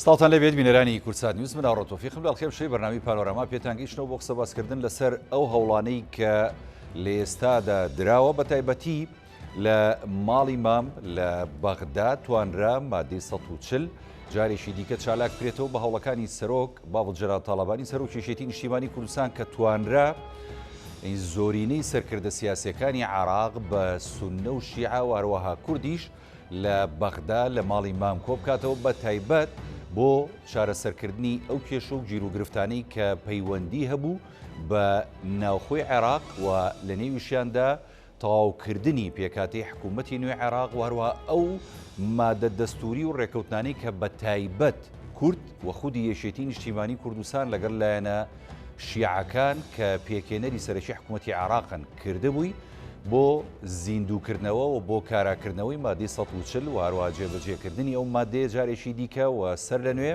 سڵتان لەبێت بینەرانی کورسات نیوز من ئاڕۆ تۆفیقم لە ئەڵخێم شەی بەرنامی پانۆراما پێتانگەیشتنەوە بۆ قسە باسکردن لەسەر ئەو هەوڵانەی کە لە ئێستادا دراوە بە تایبەتی لە ماڵی مام لە بەغدا توانرا مادەی 140 جارێکی دیکە چالاک کرێتەوە بە هەوڵەکانی سەرۆک باوەڵ جەلال تاڵەبانی سەرۆک کێشێتی نیشتیمانی کوردستان کە توانرا زۆرینەی سەرکردە سیاسیەکانی عێراق بە سوننە و شیعە و هەروەها کوردیش لە بەغدا لە ماڵی مام کۆ بکاتەوە بە تایبەت بۆ چارەسەرکردنی ئەو کێشە و گیر و گرفتانەی کە پەیوەندی هەبوو بە ناوخۆی عێراق و لە نێویشیاندا تەواوکردنی پێکاتی حکوومەتی نوێی عێراق و هەروەها ئەو مادە دەستوری و ڕێکەوتانەی کە بە تایبەت کورد و خودی یەکێتی نیشتیمانی کوردستان لەگەڵ لایەنە شیعەکان کە پێکێنەری سەرەکی حکوومەتی عێراقن کردبووی بۆ زیندووکردنەوە و بۆ کاراکردنەوەی مادەی 140 و هەروەها جێبەجێکردنی ئەو مادەیە جارێکی دیکە و سەر لە نوێ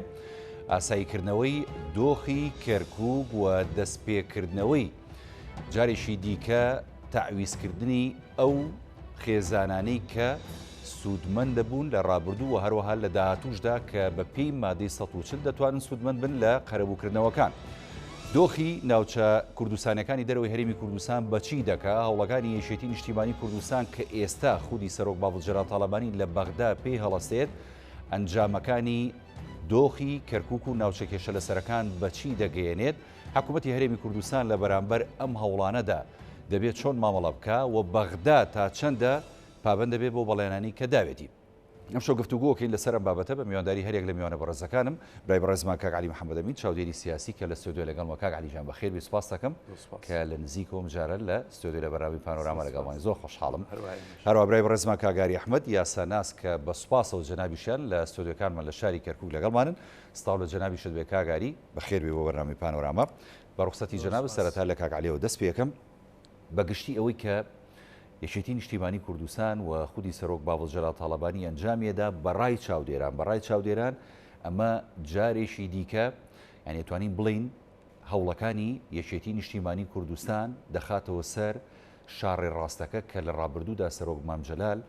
ئاساییکردنەوەی دۆخی کەرکووک و دەستپێکردنەوەی جارێکی دیکە تەعویزکردنی ئەو خێزانانەی کە سوودمەند دەبوون لە ڕابردوو و هەروەها لە داهاتووشدا کە بە پێی مادەی 140 دەتوانن سوودمەند بن لە قەرەبووکردنەوەکان. دۆخی ناوچە کوردستانەکانی دەرەوەی هەرێمی کوردستان بەچی دەکا هەوڵەکانی یەکێتی نیشتیمانی کوردستان کە ئێستا خودی سەرۆک باوەڵ جەلال تاڵەبانی لە بەغدا پێی هەڵەستێت ئەنجامەکانی دۆخی کەرکووک و ناوچە کێشە لەسەرەکان بەچی دەگەیەنێت هەکوومەتی هەرێمی کوردستان لە بەرامبەر ئەم هەوڵانەدا دەبێت چۆن مامەڵە بکە و بەغدا تا چەندە پابند دەبێت بۆ بەڵێنانی کە داوێتی. ئەم شەو گفتوگۆکەین لەسەر ئەم بابەتە بە میوانداری هەرێک لە میوانە بەڕێزەکانم برای بەڕێزمان کاک عەلی محەممەد ئەمین چاودێری سیاسی کە لە ستۆدیۆ لەگەڵمە کاک عەلیجان بەخێر بێ سوپاس دەکەم کە لە نزیکەوەم جارە لە ستۆدیۆ لە بەراورد پانۆراما لەگەڵمانی زۆر خۆشحاڵم. هەروەها برای بەڕێزمان کاگاری ئەحمەد یاساناس کە بە سوپاسەوە جەنابیشیان لە ستۆدیۆکانمان لە شاری کەرکووک لەگەڵمانن ستاو لە جەنابیشت بێ کاگاری بەخێر بێ بۆ بەرنامەی پانۆراما بە ڕوخسەتی جەناب سەرەتا لە کاک عەلیەوە دەست پێ یەکەم بەگشتی ئەوەی کە یەکێتی نیشتیمانی کوردستان و خودی سەرۆک باوەڵ جەلال تاڵەبانی ئەنجامێدا بەڕای چاودێران ئەمە جارێکی دیکە یعنی توانین بڵین هەوڵەکانی یەکێتی نیشتیمانی کوردستان دەخاتەوە سەر شاڕێ ڕاستەکە کە لە ڕابردوودا سەرۆک مام جەلال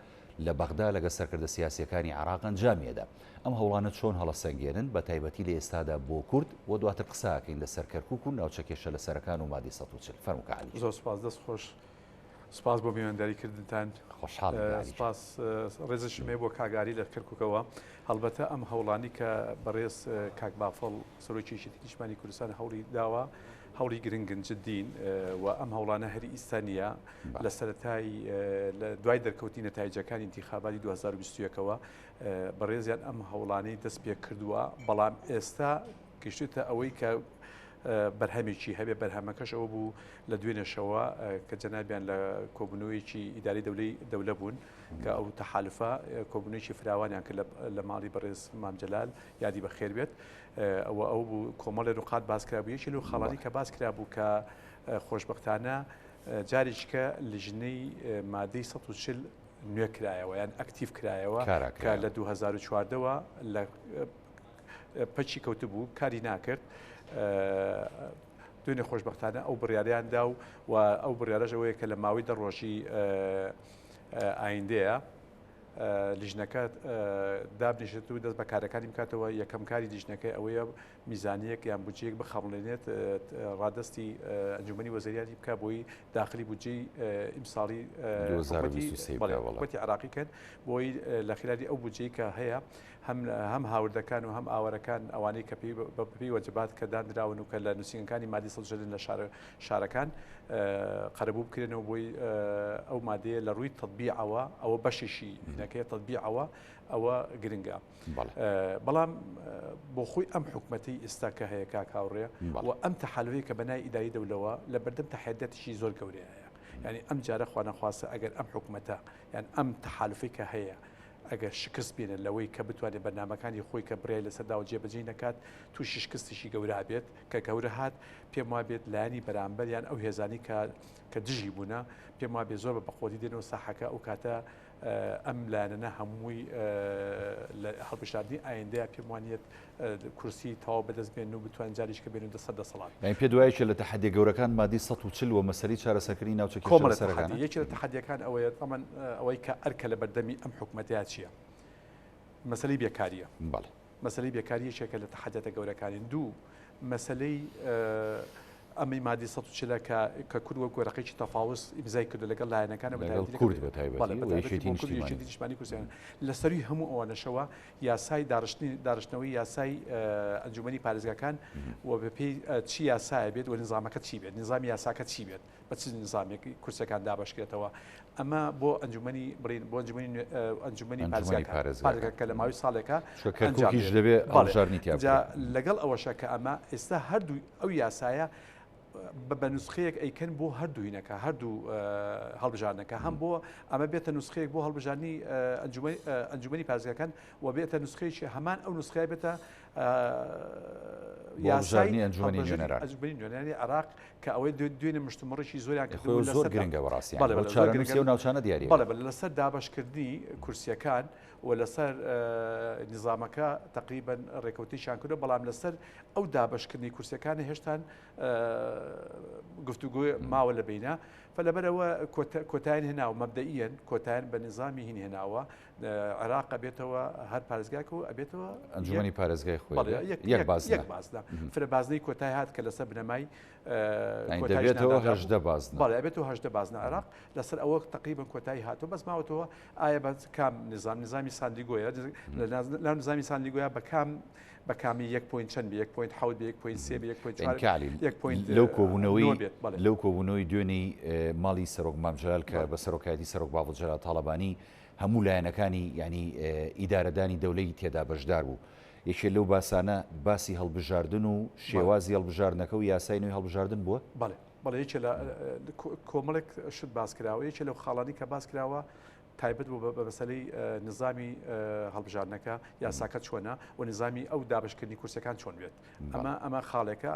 لە بەغدا لەگە سەرکردە سیاسیەکانی عێراق ئەنجامێدا. ئەم هەوڵانە چۆن هەڵەسەنگێنن بە تایبەتی لە ئێستادا بۆ کورد و دواتر قساکەین لەسەر کەرکووک و ناوچە کێشە لەسەرەکان و مادەی 140 فەرموو کاک عەلی. زۆر سوپاس دەست خۆش. سپاس بۆ میوانداریکردنتان خۆشحاڵ سپاس ڕێزشمێ بۆ کاگاری لە کەرکووکەوە هەڵبەتە ئەم هەوڵانی کە بەڕێز کاک بافڵ سەرۆکی یەکێتی نیشتیمانی کوردستان هەوڵی داوە هەوڵی گرنگن جدین و ئەم هەوڵانە هەری ئیسانیە لە سەرەتای لە دوای دەرکەوتی نەتایجەکانی انتیخاباتی 2021ەوە بەڕێزیان ئەم هەوڵانەی دەست پێ کردووە بەڵام ئێستا گەیشتوتە ئەوەی کە بەرهەمێکی هەبێ بەرهەمەکەش ئەوە بوو لە دوێنێشەوە کە جەنابیان لە کۆبوونەوەیکی ئیداری دەولە بوون کە ئەو تەحالفە کۆبوونەوەیکی فراوانیان کرد لە ماڵی بەڕێز مام جەلال یادی بەخێر بێت ئەو بوو کۆمەڵی ڕووقات باس کرا بوو یەکی لەو خەڵانی کە باس کرا بوو کە خۆشبەختانە جارێککە لیژنەی مادەی 140 نوێ کرایەوە یان ئەکتیف کرایەوە کە لە 2014ەوە لە پەچی کەوتبوو کاری ناکرد دوێنێ خۆشبەختانە ئەو بڕیاریاندا و ئەو بڕیارەش ئەوەیە کە لە ماوەی دەڕۆژی ئایندەیە لیژنەکە دابنیشێت و دەست بە کارەکانی بکاتەوە یەکەم کاری لیژنەکەی ئەوەیە میزانیەک یان بودجەیەک بخەڵێنێت ڕادستی ئەنجومەنی وەزەریاتی بکە بۆی داخلی بودجەی ئیمساڵی حکومەتی عێراقی کرد بۆی لە خلالی ئەو بودجەی کە هەیە هەم هاوردەکان و هەم ئاوەرەکان ئەوانەی کە بەپی وەجبات کە دانراون و کە لە نووسنگەکانی مادەی 140 لە شارەکان قەرەبوو بکرێنەوە بۆی ئەو مادەیە لە ڕووی تەطبیعەوە ئەوە بەشێکی هینەکەی تەطبیعەوە ئەوە گرنگە بەڵام بۆ خۆی ئەم حکومەتی ئێستا کە هەیە کاکاوڕێ و ئەم تەحالفەیە کە بەنای ئیداری دەولەوە لە بەردەم تەحەدەتێکی زۆر گەورەیە یعنی ئەم جارە خوا نەخواستە ئەگەر ئەم حکومەتە یان ئەم تەحالفەی کە هەیە ئەگەر شکست بێنە لەوەی کە بتوانێت بەرنامەکانی خۆی کە بڕای لەسەردا و جێبەجێ نەکات تووشی شکستیشی گەورە بێت کە گەورە هات پێم وا بێت لایانی بەرامبەریان ئەو هێزانی کە دژی بوونە پێم وا بێت زۆر بە بەخۆدی دێنەوە ساحەکە ئەو کاتە ئەم لایەنە هەمووی لە هەڵبژاردننی ئایندەیە پێم وانێت کورسی تەواو بەدەست بێن و بتوان جاریشکە بێن و دەسەڵات یعنی پێ دوایەکە لە تەحەدی گەورەکان مادەی 140 و مەسەلەی چارەسەرکردنی ناوچە کێشە لەسەرەکان یەکی لە تەحەدیەکان ئەوەیە ئەوەی کە ئەرکە لە بەردەمی ئەم حکومەتەیە چییە؟ مەسەلەی بێکاریە مەسلەی بێکاریەکێکە لە تەحەدەتە گەورەکانی دوو مەسلەی ئەمەی مادی ١40 کە کورد وە گۆرەقێکی تەفاوس ئیمزای کردو لەگەڵ لایەنەکانە کورد بەتایبەتی نیشتیمانی کوردستان لەسەری هەموو ئەوانەشەوە یاسای داڕشتنەوەی یاسای ئەنجومەنی پارێزگاکان و بەپێی چی یاسایە بێت و نظامەکە چی بێت نظامی یاساکە چی بێت بە چ نظامێکی کورسەکان دابشکێتەوە ئەمە بۆ ئەنجومەنی بڕین بۆ ئەنجومەنی پارێزگاکە لە ماوەی ساڵێکە دەبێت هەڵبژاردننی لەگەڵ ئەوەشە کە ئەمە ئێستا هەردوو ئەو یاسایە بە نوسخەیەک ئەیکەن بۆ هەردووینەکە هەردوو هەڵبژارنەکە هەم بۆ ئەمە بێتە نوسخەیەک بۆ هەڵبژارنی ئەنجومەنی پارێزگاکان و بێتە نوسخەیەکی هەمان ئەو نوسخەیە بێتە یاسای ئەنجومەنی نوێنەرانی عراق کە ئەوەی دوێنێ مشتمەڕێکی زۆریان کردو زۆر گرنگە بەڕاستی و ناوچانە دیاری لەسەر دابشکردنی کورسیەکان و لەسەر نظامەکە تقریبن ڕێکەوتیشان کردو بەڵام لەسەر ئەو دابشکردنی کورسەکانی هێشتان گفتوگوی ماوە لە بینە فلەبەرەوە کۆتایین هێناوە مەبدەئیەن کۆتایین بە نظامی هین هێناوە عراق ئەبێتەوە هەر پارێزگاک و ئەبێتەوە ئەنجومەنی پارێزگای خۆی یەک بازدا فرەبازنەی کۆتای هات کە لەسەر بنەمای دەبێتەوە هەژدە بازن بەڵێ ئەبێتەوە هەژدە بازنە عراق لەسەر ئەوە تقریبن کۆتایی هاتووە بەس ماوەتەوە ئایا بە کام نظامی ساندیگۆیە لە نظامی ساندیگۆیە بە کامی 1 چەند 1.3 لەو کۆبوونەوەی دوێنەی ماڵی سەرۆک مامجلال کە بە سەرۆکایەتی سەرۆک باوەجلال تاڵەبانی هەموو لایەنەکانی ینی ئیدارەدانی دەولەی تێدا بەشدار بوو یەکێ لەو باسانە باسی هەڵبژاردن و شێوازی هەڵبژاردنەکە و یاسای نوێی هەڵبژاردن بووە بەڵێ یەکێ لە کۆمەڵێک شت باس کراوە یەکێ لەو خاڵانی کە باس کراوە تایبەت بوو بە مەسەلەی نظامی هەڵبژاردنەکە یاساکە چۆنە و نظامی ئەو دابشکردنی کورسەکان چۆن بێت ئەمە خاڵێکە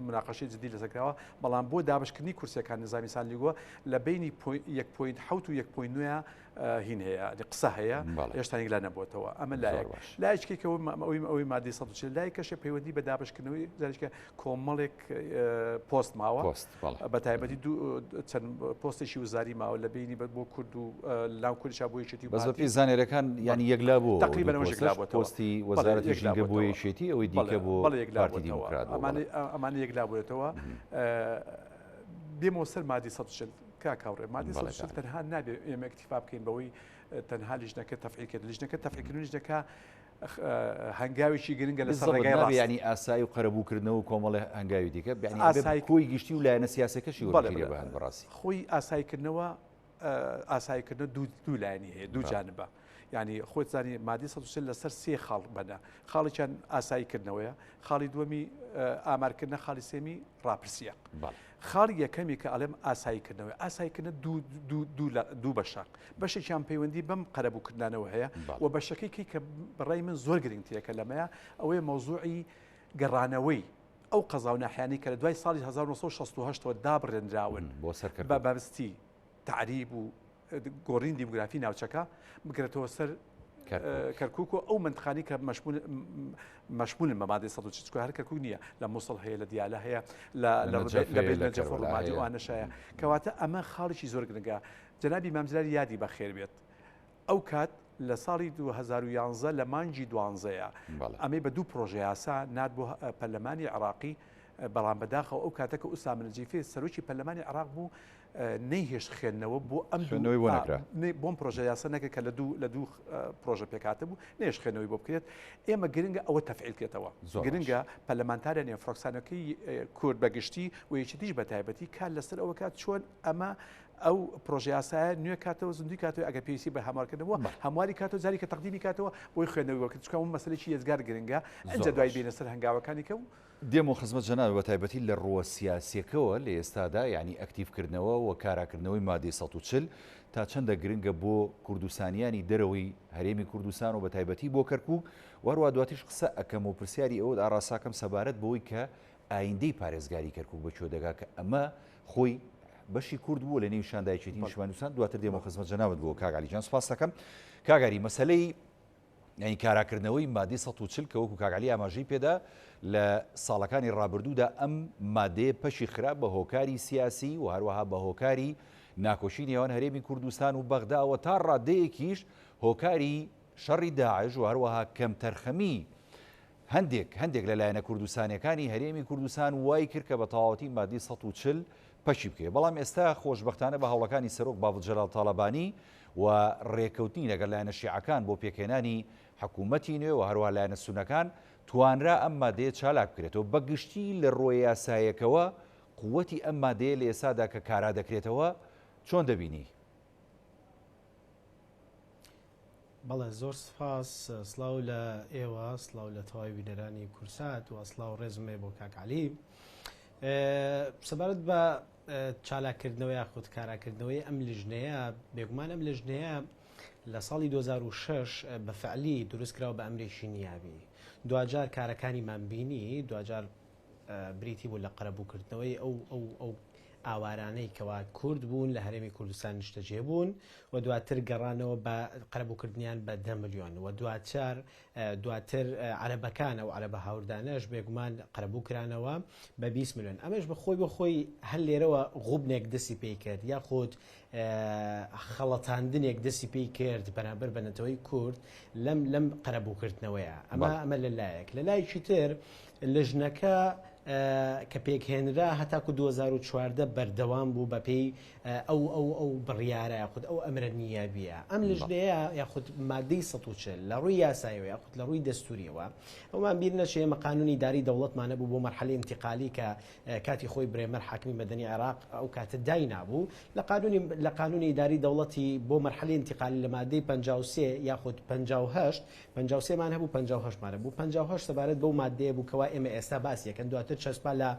مناقەشەی جدی لەسەرکراوە بەڵام بۆ دابشکردنی کورسەکان نظامی ساندیگۆ لە بینی 1.7 و 1.9 هین هەیە قسە هەیە هێشتانێک لا نەبووتەوە ئەمە لایەکێکەوە ئەوەی مادی 140 لایەکەشە پەیوەندی بە دابشکردنەوەی زارێککە کۆمەڵێک پۆست ماوە بە تایبەتی چەند پۆستێکی وزاری ماوە لە بینی بۆ کورد و لاو کوردشا بۆ یەکێتی بەزەپی زانێرەکان ینی یەکلا بوو تقریبا پۆستی وەزارەتی ژینگە بۆ یەکێتی ئەوەی دیکە بۆ پارتی دیموکرات ئەمانە یەکلا بووێتەوە بێمەوە سەر مادی 140 کاکاوڕێ مادی 140 تەنها نابێت ئێمە اکتیفا بکەین بەوەی تەنها لیژنەکە تەفعیلکرد لیژنەکە تەفعیلکردن لیژنەکە هەنگاوێکی گرنگە لەسەر ڕێگای ڕاست ینی ئاسایی و قەرەبووکردنەوە و کۆمەڵی هەنگاوی دیکە ئاسایی خۆی گشتی و لایەنە سیاسەکەشی وەرگیرە بە هەند بەڕاستی خۆی ئاساییکردنەوە ئاساییکردنە دوو لایەنی هەیە دوو جانبە ینی خۆت زانی مادی 140 لەسەر سێ خاڵ بەنا خاڵێکیان ئاساییکردنەوەیە خاڵی دووەمی ئامارکردنە خاڵی سێمی ڕاپرسیە خاڵی یەکەمی کە ئەڵێم ئاساییکردنەوەی ئاساییکردنە دوو بەشە بەشێکیان پەیوەندی بەم قەرەبووکردانەوە هەیە و بەشەکەی کە بەڕای من زۆر گرنگترەکە لەمەیە ئەوەیە مەوزوعی گەڕانەوەی ئەو قەزا و ناحیانی کە لە دوای ساڵی 1968ەوە دابڕێنراون بە بەبستی تعریب و گۆڕین دیموگرافی ناوچەکە بگرێتەوە سەر کەرکووک و ئەو منتخانی کە مەشمولن بە مادەی 140 هەر کەرکووک نییە لە مووسڵ هەیە لە دیالە هەیە لە نەجەف و ڕۆمادی وانەشایە کەواتە ئەمە خاڵێکی زۆر گرنگە جەنابی مامجلال یادی بەخێر بێت ئەو کات لە ساڵی 2011 لە مانجی 12ەیە ئەمەی بە دوو پرۆژه یاسا نات بۆ پەرلەمانی عراقی بەڵام بەداخەوە ئەو کاتەکە ئوسامە نەجیفی سەرۆکی پەرلەمانی عراق بوو نەیهێشت خوێندنەوە بۆ ئەم بۆم پرۆژه یاسا نەکە کە لە دوو پرۆژە پێکاتە بوو نێش خوێنەوەی بۆ بکرێت ئێمە گرنگە ئەوە تەفعیلکێتەوە گرنگە پەرلەمانتاریان فڕۆکسانەکەی کورد بەگشتی و یەکێتیش بە تایبەتی کات لەسەر ئەوە کات چۆن ئەمە ئەو پرۆژه یاسایە نوێ کاتەوە زندوی کاتەوە ئەگەر پێویستی بە هەموارکردنەوە هەمواری کاتەوە جاری کە تەقدیمی کاتەوە بۆی خوێندنەوەی وەکت چکە ئەو مەسەلێکی ێزگار گرنگە ئەنجە دوای بینە سەر هەنگاوەکانی کە و دێمە خزمەت جەناب بە تایبەتی لە ڕۆوە سیاسیەکەوە لە ئێستادا ینی ئەکتیڤکردنەوە و کاراکردنەوەی مادەی 140 تا چەندە گرنگە بۆ کوردستانیانی دەرەوەی هەرێمی کوردستان و بە تایبەتی بۆ کەرکووک وەروە دواتیش قسە ئەەکەم و پرسیاری ئەوە ئاڕاستاکەم سەبارەت بەوەی کە ئایندەی پارێزگاری کەرکووک بەکوێ دەگا کە ئەمە خۆی بەشی کورد بوو لە نێو شاندایکێتی نیشتمانیستان دواتر دێمە خزمەت جەنابەت بۆ کاگالیجان سوپاس دەکەم کاگاری مەسەلەی ینی کاراکردنەوەی مادەی 140 کە وەکو کاگالی ئاماژەی پێدا لە ساڵەکانی ڕابردوودا ئەم مادەیە پەشی خراپ بە هۆکاری سیاسی و هەروەها بە هۆکاری ناکۆشی نێوان هەرێمی کوردستان و بەغداوە تا ڕادەیەکیش هۆکاری شەڕی داعش و هەروەها کەم تەرخەمی هەندێک لەلایەنە کوردستانیەکانی هەرێمی کوردستان وای کرد کە بە تەواوەتی مادی 140 پەشی بکەێت. بەڵام ئێستا خۆشبەختانە بە هەوڵەکانی سەرۆک باوەڵ جەلال تاڵەبانی و ڕێکەوتنی لەگەڵ لایەنە شیعەکان بۆ پێکهێنانی حکوومەتی نوێ و هەروە لایەنە سونەکان توانرا ئەم مادەیە چالاک بکرێتەوە. بەگشتی لە ڕۆی یاسایەکەوە قووەتی ئەم مادەیە لە ئێستادا کە کارا دەکرێتەوە چۆن دەبینی؟ بەڵێ زۆر سپاس، سڵاو لە ئێوە، سڵاو لە تەواوی بینەرانی کورسات و سڵاو ڕێزمێ بۆ کاکعلی. سەبارەت بە چالاکردنەوەی یاخود کاراکردنەوەی ئەم لیژنەیە، بێگومان ئەم لیژنەیە لە ساڵی 2006 بە فعلی دروست کراوە بە ئەمریکی نیابی. دوجار کارەکانیمان بینی، دوجار بریتی بوو لە قەرەبووکردنەوەی ئەو ئاوارانەی کەوا کورد بوون لە هەرێمی کوردستان نیشتەجێ بوون و دواتر گەڕانەوە بە قەرەبووکردنیان بە 10 ملیۆن و دواتر عەرەبەکانە و عەرەبە هاوردانەش بێگومان قەرەبوو کرانەوە بە 20 ملیۆن. ئەمەش بە خۆی هەر لێرەوە غوبنێک دەستی پێی کرد یاخود خەڵەتاندنێک دەستی پێی کرد بەرامبەر بەنەتەوەی کورد لەم قەرەبووکردنەوەیە. ئەمە لەلایەک. لەلایەکی تر لیژنەکە کە پێکهێنرا هەتاکو 2014 بەردەوام بوو بە پێی ئەو بڕیارە یاخود ئەو ئەمرە نیابیە. ئەم لیژنەیە یاخود مادەی 140 لە ڕووی یاساییەوە یاخود لە ڕووی دەستوریەوە ئەومان بیر نەچێ ئێمە قانونی داری دەوڵەتمانە بوو بۆ مەرحەلەی انتقالی کە کاتی خۆی برێمەر حاکمی مەدەنی عێراق ئەو کاتە دای نابوو لە قانونی داری دەوڵەتی بۆ مەرحەلەی انتقالی لە مادەی 53 یاخود 53 مان هەبوو 58 مان بوو. 58 سەبارەت بەو مادەیە بوو کەوا ئێمە ئێستا باسیەکەن، دواتر چەسپا لە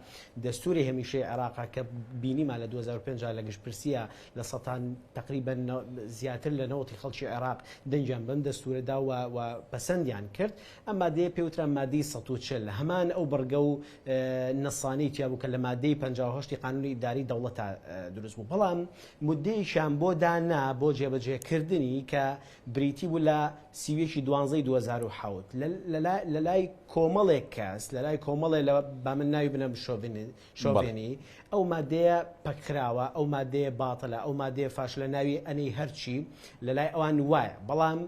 دەستوری هەمیشەی عێراق کە بینیمان لە 2005 لە گشتپرسیە لە سەتان تقریبا زیاتر لە 90 خەڵکی عێراق دەنجیان بەم دەستورەدا و پەسەندیان کرد. ئەم مادەیە پێوترا مادەی 140 هەمان ئەو بەرگە و نەسانەی تیا بوو کە لە مادەی 58 قانونی ئیداری دەوڵەتە دروست بوو. بەڵام مودەیەکیان بۆ دانا بۆ جێبەجێکردنی کە بریتی بوو لە سیوێکی 12 2007 لەلای کۆمەڵێک کەس لەلای کۆمەڵێ لە با من ناوی بنەم شۆڤێنی ئەو مادەیە پەکراوە، ئەو مادەیە باتڵە، ئەو مادەیە فاش لە ناوی ئەنەی هەرچی لەلای ئەوان وایە. بەڵام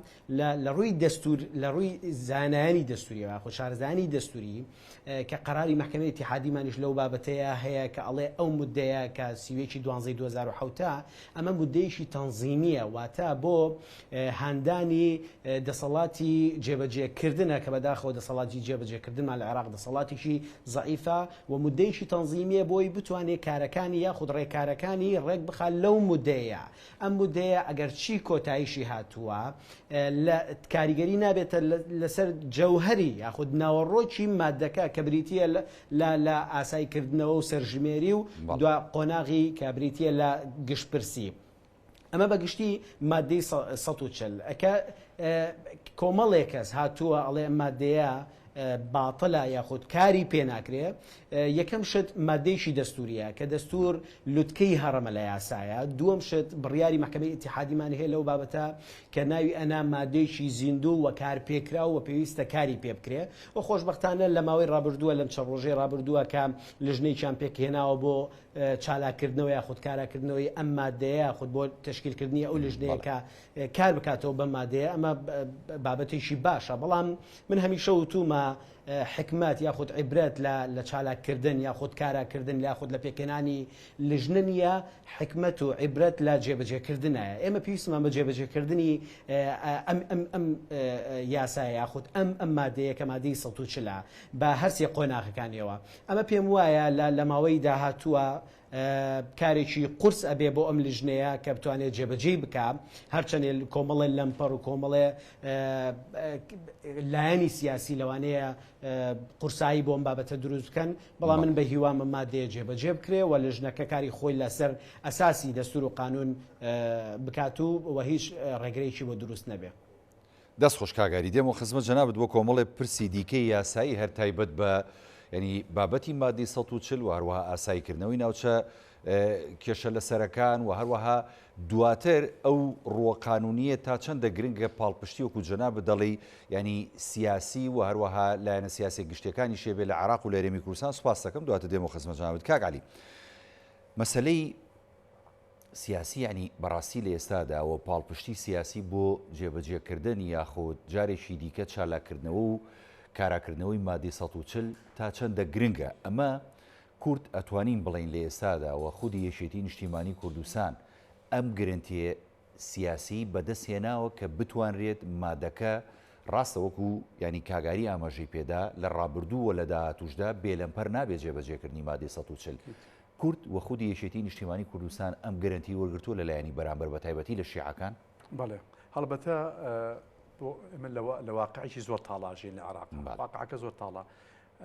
لە ڕووی دەستور لە ڕووی زانایانی دەستوریەوە خۆ شارزانی دەستوری کە قەراری مەحکەمەی ئیتیحادیمانیش لەو بابەتەیە هەیە کە ئەڵێ ئەو مودەیە کە سیوێکی 12 2007 ئەمە مودەیەکی تەنزیمیە، واتە بۆ هاندانی دەسەڵاتی جێبەجێکردنە کە بەداخەوە دەسەڵاتی جێبەجێکردنمان لە عێراق دەسەڵاتێکی زەعیفە و مودەیەکی تەنزیمیە بۆی بتوانێت کارەکانی یاخود ڕێکارەکانی ڕێک بخات لەو مودەیە. ئەم مودەیە ئەگەر چی کۆتاییشی هاتووە لە کاریگەری نابێتە لەسەر جەوهەری یاخود ناوەڕۆکی مادەکە کە بریتیە لە ئاساییکردنەوە و سەرژمێری و دو قۆناغی کە بریتیە لە گشتپرسی. ئەمە بەگشتی مادەی 140 ئەکە کۆمەڵێک کەس هاتووە ئەڵێ ئەم مادەیە باتڵە یاخود کاری پێ ناکرێ. یەکەم شت مادەیشی دەستوریە کە دەستور لوتکەی هەڕەمە لە یاسایە. دووەم شت بڕیاری مەحکەمەی ئیتیحادیمانی هەیە لەو بابەتە کە ناوی ئەنا مادەیشی زیندوو و کارپێکراو و پێویستە کاری پێ بکرێ. و خۆشبەختانە لە ماوەی ڕابردووە لەم چەند ڕۆژەی ڕابردووە کە لیژنەیەکیان پێکهێناوە بۆ چالاکردنەوە یاخود کاراکردنەوەی ئەم مادەیە یاخود بۆ تشکیلکردنی ئەو لیژنەیە کە کار بکاتەوە بەم مادەیە. ئەمە بابەتێکی باشە، بەڵام من هەمیشە وتومە حکمت یاخود عیبرەت لە چالاکردن یاخود کاراکردن یاخود لە پێکهێنانی لیژنە نیە، حکمت و عیبرەت لە جێبەجێکردنایە. ئێمە پێویستمان بە جێبەجێکردنی ئەم یاسایە یاخود ئەم مادەیە کە مادەی 140 بە هەرسێ قۆناغەکانیەوە. ئەمە پێم وایە لە ماوەی داهاتووە کارێکی قورس ئەبێ بۆ ئەم لیژنەیە کە بتوانێت جێبەجێ بکە، هەرچەندێ کۆمەڵێ لەمپەر و کۆمەڵێ لایەنی سیاسی لەوانەیە قورسایی بۆ ئەم بابەتە دروست بکەن. بەڵام من بە هیوام ئەم مادەیە جێبەجێ بکرێ و لیژنەکە کاری خۆی لەسەر ئەساسی دەستور و قانون بکات و هیچ ڕێگرەیەکی بۆ دروست نەبێ. دەست خۆش کاگاری دێم و خزمەت جەنابەت بۆ کۆمەڵێ پرسی دیکەی یاسایی هەر تایبەت بە ینی بابەتی مادەی 140 و هەروەها ئاساییکردنەوەی ناوچە کێشە لەسەرەکان و هەروەها دواتر ئەو ڕۆقانونیە تا چەندە گرنگە پاڵپشتی وەکو جەنابەت دەڵێ ینی سیاسی و هەروەها لایەنە سیاسی گشتەکانی شێبێ لە عێراق و لە هەرێمی کوردستان. سوپاس دەکەم دواتر دێمە خزمەت جەنابەت. کاک عەلی، مەسەلەی سیاسی ینی بەڕاستی لە ئێستادا و پاڵپشتی سیاسی بۆ جێبەجێکردن یاخود جارێکی دیکە چالاکردنەوە و کاراکردنەوەی مادی 140 تا چەندە گرنگە ئەمە کورد ئەتوانین بڵین لە ئێستاداوە خودی یەکێتی نیشتیمانی کوردستان ئەم گرنتیە سیاسی بەدەستهێناوە کە بتوانرێت مادەکە ڕاستە وەکو ینی کاگاری ئاماژەی پێدا لە ڕابردووە لە داهاتوشدا بێلەمپەر نابێت جێبەجێکردنی مادەی 140 کورد و خودی یەکێتی نیشتیمانی کوردستان ئەم گرنتی وەرگرتووە لەلایەنی بەرامبەر بە تایبەتی لە شیعەکان بەڵێ هەڵبەتە من لە واقعێکی زۆر تاڵاژین لە عێراق واقعەکە زۆر تاڵە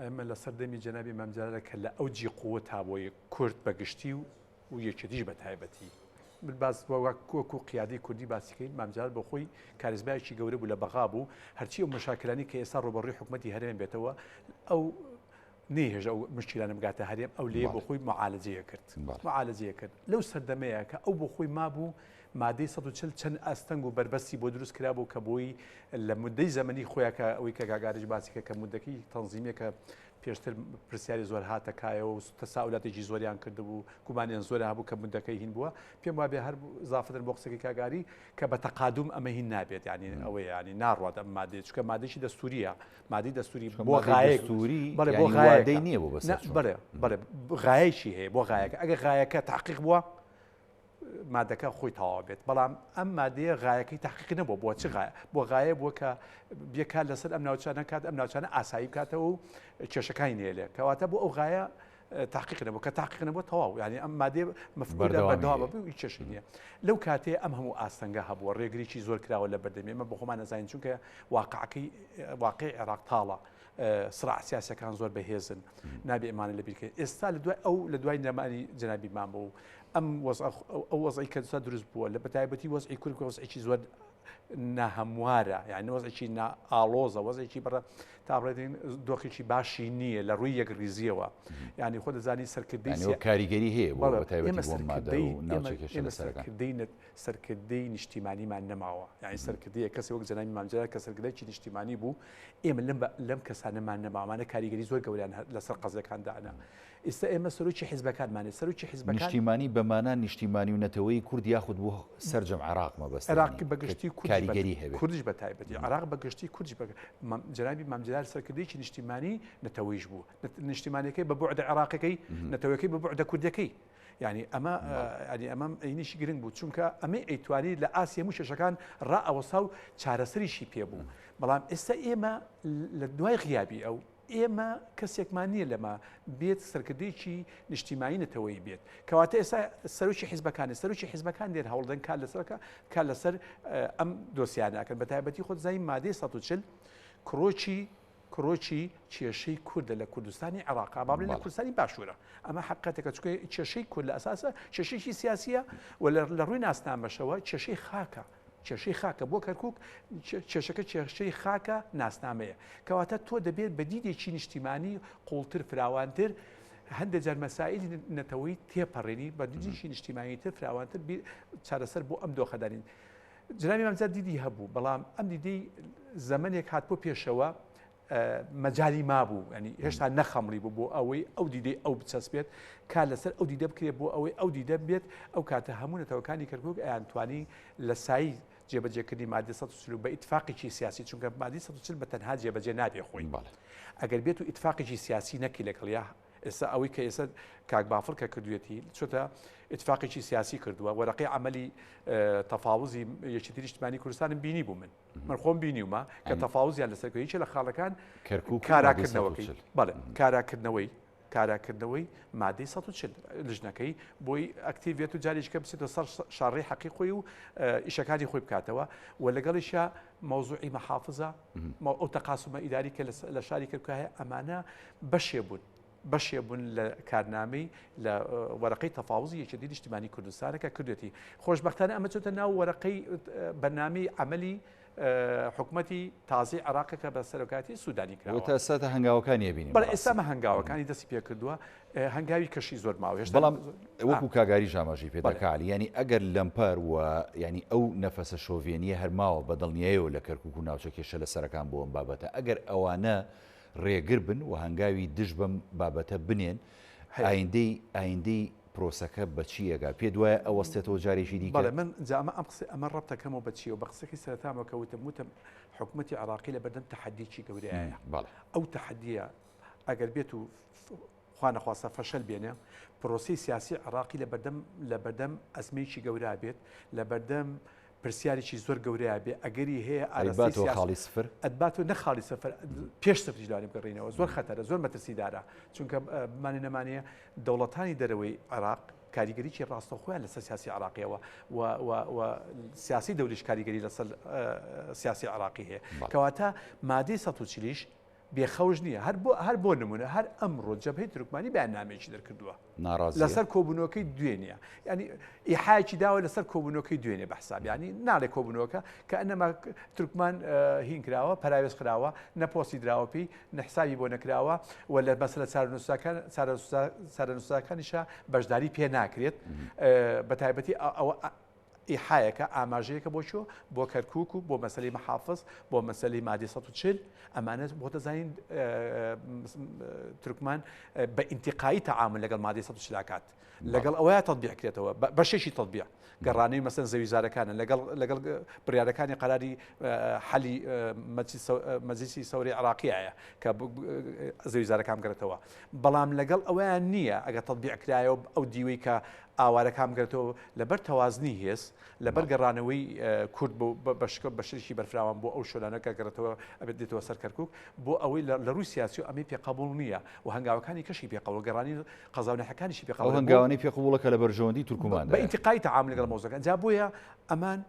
ئەمە لە سەردەمی جەنابی مەمجارە کە لە ئەوجی قووە تابۆی کورد بەگشتی و یەکێتیش بە تایبەتی باز وەکو قیادی کوردی باسیکەین مامجار بە خۆی کاریزمایەکی گەورە بوو لە بەغا بوو هەرچی ئەو مشاکلانی کە ئێستا ڕۆبەڕووی حکوومەتی هەرێم بێتەوە ئەو نێهێژ ئەو مشکلانە بگاتە هەرێم ئەو لێ بۆ خۆی معالەجەیە کرد معالەجەیە کرد لەو سەردەمەیە کە ئەو بۆ خۆی مابوو مادەی 140 چەند ئەستەنگ و بربەستی بۆ دروست کرا بوو کە بۆی لە مدەی زەمەنی خۆیەکە ئەوەی کە گاگارش باسیکە کە مدەکەی تەنزیمێکە پێشتر پرسیاری زۆر هاتەکایەوە و تەساؤلاتێکی زۆریان کردبوو گومانیان زۆر هەبوو کە مدەکەی هین بووە پێم وابێ هەر زافتر بۆ قسەی کاگاری کە بە تەقادم ئەمە هین نابێت ینی ئەوەی ینی ناڕوات ئەم مادەی چکە مادەیەکی دەستوریە مادەی دەستوری بۆ غایەکسوری بەڵێ بۆ غایەی نییە بۆ بەس بڵێ بڵێ غایەکی هەیە بۆ غایەکە ئەگە غایەکە تحقیق بووە مادەکە خۆی تەواو بێت بەڵام ئەم مادەیە غایەکەی تحقیق نەبووە بۆ چ غایە بۆ غایە بووە کە بێکات لەسەر ئەم ناوچانە کات ئەم ناوچانە ئاسایی بکاتەوە و کێشەکانی نێلێ کەواتە بۆ ئەو غایە تحقیق نەبوو کە تحقیق نەبووە تەواو ینی ئەم مادێ مەفقودە بەردەوام بوو هیچ کێشەی نییە لەو کاتێ ئەم هەموو ئاستەنگە هەبووە ڕێگریی زۆر کراوە لە بەردەمی ئەمە بۆ خۆمان نەزانین چونکە واقعی عێراق تاڵە سرع سیاسەکان زۆر بەهێزن نابێ ئەمانە لەبیر بکەین ئێستا لە دوای نەمانی جەنابی مان بوو ئەم ئەو وەزعی کە دروست بووە لە بەتایبەتی وەزعی کورد وەزعێکی زۆر ناهەموارە یعنی وەزعێکی نائاڵۆزە وەزعێکی بڕە تا بڵێن دۆخێکی باشی نییە لە ڕووی یەک ریزیەوە ینی خۆ دەزانی سەرکردەی کاریگەری هەیە بۆ بەتایبەتی بۆ مادە و ناوچەکەشە لەسەرەکان سەرکردەی نیشتیمانیمان نەماوە یعنی سەرکردەیە کەسی وەک جەنابی مامجار کە سەرکردەیەکی نیشتیمانی بوو ئێمە لەم کەسانەمان نەماوانە کاریگەری زۆر گەوریان لەسەر قەزەکان دانا ئێستا ئێمە سەرۆکی حیزبەکانمانێت سەرۆکی حیزبەکان نیشتیمانی بەمانە نیشتیمانی و نەتەوەی کورد یاخود بۆ سەرجەم عێراق مەبەست عێراق بەگشتی کاریگەری هەبێت کوردیش بە تایبەتی عێراق بەگشتی کوردیش جەنابی مامجار سەرکردەیەکی نیشتیمانی نەتەوەیش بوو نیشتیمانیەکەی بە بوعدە عێراقەکەی نەتەوەیەکەی بە بوعدە کوردەکەی یعنی ئەمە عینیشی گرنگ بوو چونکە ئەمە ئەیتوانی لە ئاسیا و شەشەکان ڕائەوەسا و چارەسەریشی پێبوو بەڵام ئێستا ئێمە لە دوای غیابی ئەو ئێمە کەسێکمان نییە لەمە بێت سەرکردەیەکی نیشتیمانی نەتەوەی بێت کەواتە ئێستا سەرۆکی حیزبەکان دێن هەوڵدەن کار لەسەرەکە کار لەسەر ئەم دۆسیانەکەن بە تایبەتی خۆت زای مادەی 140 کڕۆکی کێشەی کوردە لە کوردستانی عێراق با بڵێن لە کوردستانی باشوورە ئەمە حقیقەتێکە چونکە کێشەی کورد لە ئەساسە کێشەیەکی سیاسیە و لە ڕووی ناسنامەشەوە کێشەی خاکە بۆ کەرکووک کێشەکە کێشەی خاکە ناسنامەیە کەواتە تۆ دەبێت بە دیدێکی نیشتیمانی قوڵتر فراوانتر هەندێک جار مەسائلی نەتەوەی تێپەڕێنی بە دیدێکی نیشتیمانیتر فراوانتر چارەسەر بۆ ئەم دۆخەدارین جنابی مامجار دیدی هەبوو بەڵام ئەم دیدەی زەمانێک هات بۆ پێشەوە مەجای مابوو ینی هێشتا نەخەمڵی بوو بۆ ئەوەی ئەو دیدەی ئەو بچەسبێت کار لەسەر ئەو دیدە بکرێت بۆ ئەوەی ئەو دیدە بێت ئەو کاتە هەموو نەتەوەکانی کەرکووک ئەیانتوانی لە سایی جێبەجێکردنی مادەی 140 بە ئیتفاقێکی سیاسی چونکە مادەی 140 بە تەنها جێبەجێ نابێ خۆی ئەگەر بێت و ئیتفاقێکی سیاسی نەکی لەگەڵیا ئێستا ئەوەی کە ئێستا کاک بافڵ کە کردوێتی چۆتە ئیتفاقێکی سیاسی کردووە وەرەقی عملی تەفاوزی یەکێتی نیشتیمانی کوردستانم بینی بوو من خۆم بینیومە کە تەفاوزیان لەسەر هیچ لە خاڵەکان کاراکردنەوەی کاراکردنەوەی مادەی 140 لژنەکەی بۆی ئەکتیڤێت و جاریشکە بچێتە سەر شاڕی حەقی خۆی و ئیشەکانی خۆی بکاتەوە و لەگەڵیشە مەوزوعی مەحافظە ئەو تەقاسمە ئیداری کە لە شاری کردکە هەیە ئەمانە بەشێ بوون لە کارنامەی لە وەرەقەی تەفاوزی یەکێتی نیشتیمانی کوردستانەکە کردوێتی خۆشبەختانە ئەمە چۆتە ناو وەرەقەی بەرنامەی عەمەلی حکوومەتی تازی عێراقەکە بە سەرۆکاتی سوودانی کراوە تا ئێستا هەنگاوەکانی بینیم بەڵێ ئێستامە هەنگاوەکانی دەستی پێ کردووە هەنگاوی کەشی زۆر ماوە بەڵام وەکو کاگاری ژاماژی پێدەکالی ینی ئەگەر لەمپەر و ینی ئەو نەفەسە شۆڤێنیە هەرماوە بەدڵنیایەوە لە کەرکووک و ناوچە کێشە لە سەرەکان بۆ ئەم بابەتە ئەگەر ئەوانە ڕێگر بن و هەنگاوی دژ بەم بابەتە بنێن ئایندەی پرۆسەکە بەچیەگە پێ دوایە ئەوەستێتەوە جارێکی دیکە بەڵێ من ئەمە ڕەبتەکەمەوە بەچی و بە قسەی سەرتامەکە وتم حکوومەتی عراقی لە بەردەم تەحەدیی گەورەیە ئەو تەحەدیە ئەگەر بێت و خوا نەخواستە فەشەل بێنێ پرۆسی سیاسی عراقی لە بەردەم ئەزمەیەکی گەورە بێت لە بەردەم پرسیارێکی زۆر گەورەیە بێ ئەگەری هەیە خاڵی سفر ئەدبات و نەخاڵی سفر پێش سفری جوانی بگەڕینەوە زۆر خەتەرە زۆر مەترسیدارە چونکە مانێ نەمانەیە دەوڵەتانی دەرەوەی عراق کاریگەریی ڕاستەخۆیان لەسەر سیاسی عراقیەوە و سیاسی دەوریش کاریگەری لەسەر سیاسی عراقی هەیە کەواتە مادەی 140 بێخەوش نییە هەر بۆ نمونە هەر ئەمڕۆ جەبهەی تورکمانی بەیاننامەیەکی دەرکردووە لەسەر کۆبوونەوەکەی دوێنە ینی ئیحایەکی داوە لەسەر کۆبوونەوەکەی دوێنێ بەحساب ینی ناڵێ کۆبوونەوەکە کە ئەنەما تورکمان هین کراوە پراوێز خراوە نەپۆسی دراوەپی نەحسابی بۆ نەکراوە و لە مەسەلە چارەنووسەکانیشە بەشداری پێ ناکرێت بە تایبەتی ئەوە ئیحایەکە ئاماژەیەکە بۆ چۆ بۆ کەرکووک و بۆ مەسەلەی مەحافظ بۆ مەسەلەی مادەی 140 ئەمانەت بۆ دەزانین تورکمان بە ئینتیقایی تەعامل لەگەڵ مادەی 140 کات لەگەڵ ئەوەیە تەطبیقکرێتەوە بەشێکی تەطبیق گەڕانەی مەسەن زەویزارەکانە لەگەڵ بڕیارەکانی قەراری حەلی مەجلیسی سەوری عراقیایە کە زەویزارەکان بگرێتەوە بەڵام لەگەڵ ئەوەیان نییە ئەگە تەطبیقکرایەوە ئەو دیوەی کە ئاوارەکان بگرێتەوە لەبەر تەوازنی هێز لەبەر گەڕانەوەی کورد بەشێکی بەرفراوان بۆ ئەو شۆلانەکە گەڕێتەوە ئەبێت دێتەوە سەر کەرکووک بۆ ئەوەی لە ڕووی سیاسی و ئەمەی پێقبول نییە و هەنگاوەکانی کەشی پێقبول گەڕانی قەزاونەکانیشی پێقبول هەنگاوانی پێقبولەکە لە بەرژەوەندی تورکمان بە ئینتیقای تەعامل لەگەڵ مۆزەکان جا بۆیە ئەمان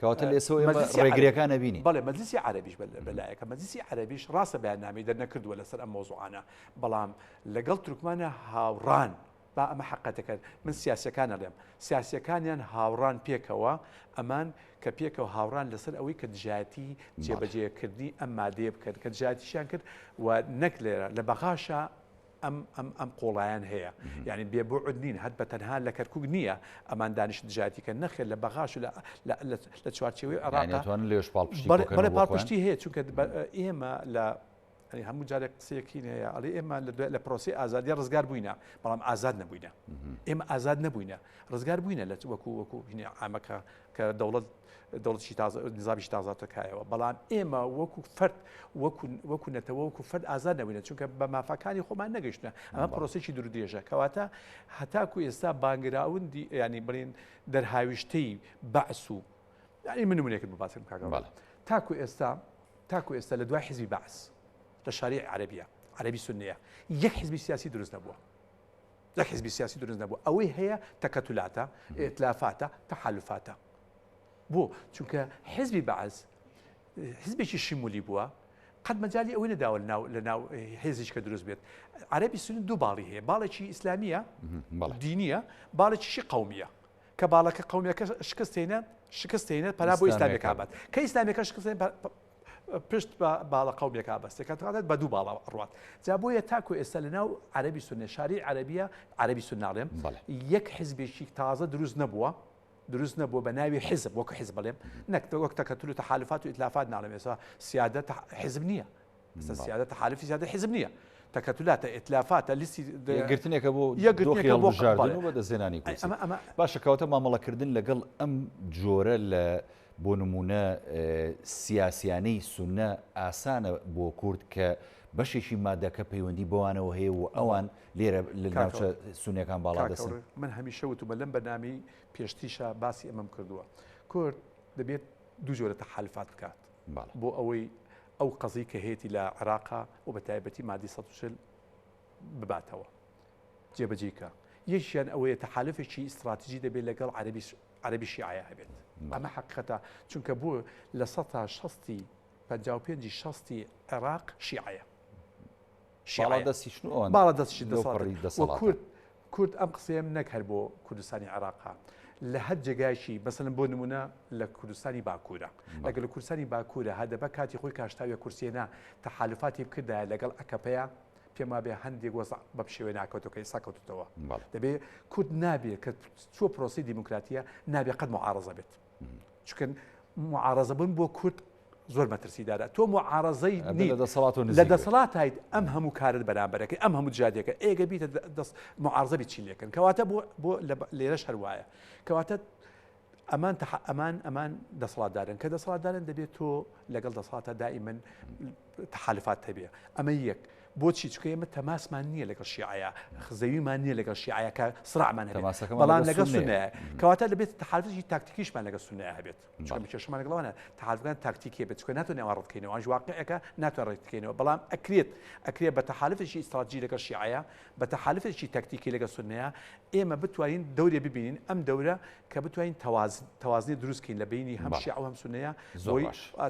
کەواتە لێسەوە ڕێگریەکان نەبینی بەڵێ مەجلیسی عەرەبیش بەلایەکە مەجلیسی عەرەبیش ڕاستە بەیاننامەی دەرنەکردووە لەسەر ئەم مۆزوعانە بەڵام لەگەڵ تورکمانە هاوڕان با ئەمە حقەتەکە من سیاسەکان ئەڵێم سیاسەکانیان هاوڕان پێکەوە ئەمان کە پێکەوە هاوڕان لەسەر ئەوەی کە دژایەتی جێبەجێکردنی ئەم مادەیە بکرد کە دژایەتیشیان کرد و نەک لێرە لە بەغاشە ئەم قۆڵایان هەیە یعنی بێبوعد نین هەت بە تەنها لە کەرکووک نییە ئەمان دانیش دژایەتیکە نەخێت لە بەغاش و لە چوارچێوەی عێراق پاڵپشتی هەیە چونکە ئێمە لە هەموو جارێک قسەیەکین هەیە ئەڵێ ئێمە لە پرۆسی ئازادی ڕزگار بووینە بەڵام ئازاد نەبووینە ئێمە ئازاد نەبووینە ڕزگار بووینە لە وەکو ئامەکە کە دەوڵەتی نظامیش تازاتەکایەوە بەڵام ئێمە وەکو فرد وەکو نەتەوە وەکو فرد ئازاد نەبووینە چونکە بە مافەکانی خۆمان نەگەیشتە ئەمە پرۆسێکی دوور درێژە کەواتە هەتاکو ئێستا بانگراوندی ینی بڵین دەرهاویشتەی بەعس و ینی من نمونەیەکت بباسم کاکە تاکو ئێستا لە دوای حیزبی بەعس لە شارع عربی سنیە یەک حزبی سیاسی دروست نەبووە یەک حزبی سیاسی دروست نەبووە ئەوەی هەیە تەکەتولاتە ئێتلافاتە تەحالوفاتە بۆ چونکە حزبی بەعس حزبێکی شیمولی بووە قەت مەجالی ئەوەی نەداوە لە ناو حێزیش کە دروست بێت عربی سنی دوو باڵی هەیە باڵێکی ئیسلامیە دینیە باڵێکیشی قەومیە کە باڵەکە قەومیەکە شکستێنە پەنا بۆ ئیسلامیەکە بات کە ئیسلامیەکە شکستێن پشت باڵە قەومیەکە بەستێکات بە دوو باڵا ڕات جا بۆیە تاکو ئێستا لە ناو عەربی سنە شاری عەرەبیە عەربی سناڵێم یەک حزبێکی تازە دروست نەبووە بە ناوی حزب وەکو حزب بڵێم نەک وەک تەکەتول و تەحالوفات و ئیتلافات ناڵێم ئێستا سیادەت حزب نییە سیادەت تەحالوفی سیادەت حزب نییە تەکەتولاتە ئیتلافاتە لیستی گرتنێکە بۆ دۆخی هەڵبژاردن و بەدەستهێنانی کورسی باشە کەواتە مامەڵەکردن لەگەڵ ئەم جۆرە لە بۆ نمونە سیاسیانەی سونە ئاسانە بۆ کورد کە بەشێکی مادەکە پەیوەندی بۆوانەوە هەیە و ئەوان لێرە لە ناوچە سونیەکان باڵا دەسن من هەمیشە وتومە لەم بەنامی پێشتیشە باسی ئەمەم کردووە کورد دەبێت دوو جۆرە تەحالوفات بکات بۆ ئەوەی ئەو قەزەی کە هەیەی لە عێراقا و بە تایبەتی مادەی 140 بباتەوە جێبەجێکە یەکیان ئەوەیە تەحالوفێکی ئیستراتیژی دەبێت لەگەڵ عەربی شیعە هەبێت ئەمە حقیقەتە چونکە بوو لە 55 عێراق شیعەیە باڵا دەستی کورد ئەم قسەیەم نەک هەر بۆ کوردستانی عێراقا لە هەر جێگایشی بەسەن بۆ نمونە لە کوردستانی باکوورە لەگەڵ لە کوردستانی باکوورە هەدەبە کاتی خۆی کاشتاویە کورسێنە تەحالوفاتی بکردایە لەگەڵ ئەکەپەیە پێما بێ هەندێک وەزع بە شێوەیە ناکەوتەوە ئێستا کەوتوتەوە دەبێت کورد نابێت کە چوە پرۆسی دیموکراتیە نابێت قەت معارەزە بێت چونکە معارەزە بوون بۆ کورد زۆر مەترسیدارە تۆ معارەزەی لە دەسەڵات هایت ئەم هەموو کارت بەرامبەرەکەی ئەم هەموو جادێکە ئێگە بیتە معارزە بی چین لێکن کەواتە بۆ لێرەش هەروایە کەواتە ئەمان دەسەڵاتدارن کە دەسەڵاتدارن دەبێت تۆ لەگەڵ دەسەڵاتە دائیمەن تحالفات هەبێ ئەمە یەک بۆچی چکە ئێمە تەماسمان نییە لەگەڵ شیعەیە خزەویمان نییە لەگەڵ شیعەیە کە سڕعمان هەبێت بەڵام لەگەڵ سونەیە کەواتە دەبێت تحالفی تاکتیکیشمان لەگەڵ سونەیە هەبێت چکە کێشەمان لەگەڵەوە تحالفەکان تاکتیکیە بێت چکە ناتوانێت ئەوە ڕەتکەینەوە ئەنج واقعەکە ناتوان ڕێتکەینەوە بەڵام ئەکرێت بە تحالفێکی ئیستراتیژی لەگەڵ شیعەیە بە تحالفێکی تاکتیکی لەگەڵ سونەیە ئێمە بتوانین دەورێ ببینین ئەم دەورە کە بتوانین تەوازنی دروستکەین لە بینی هەم شیعە و هەم سونەیە بۆی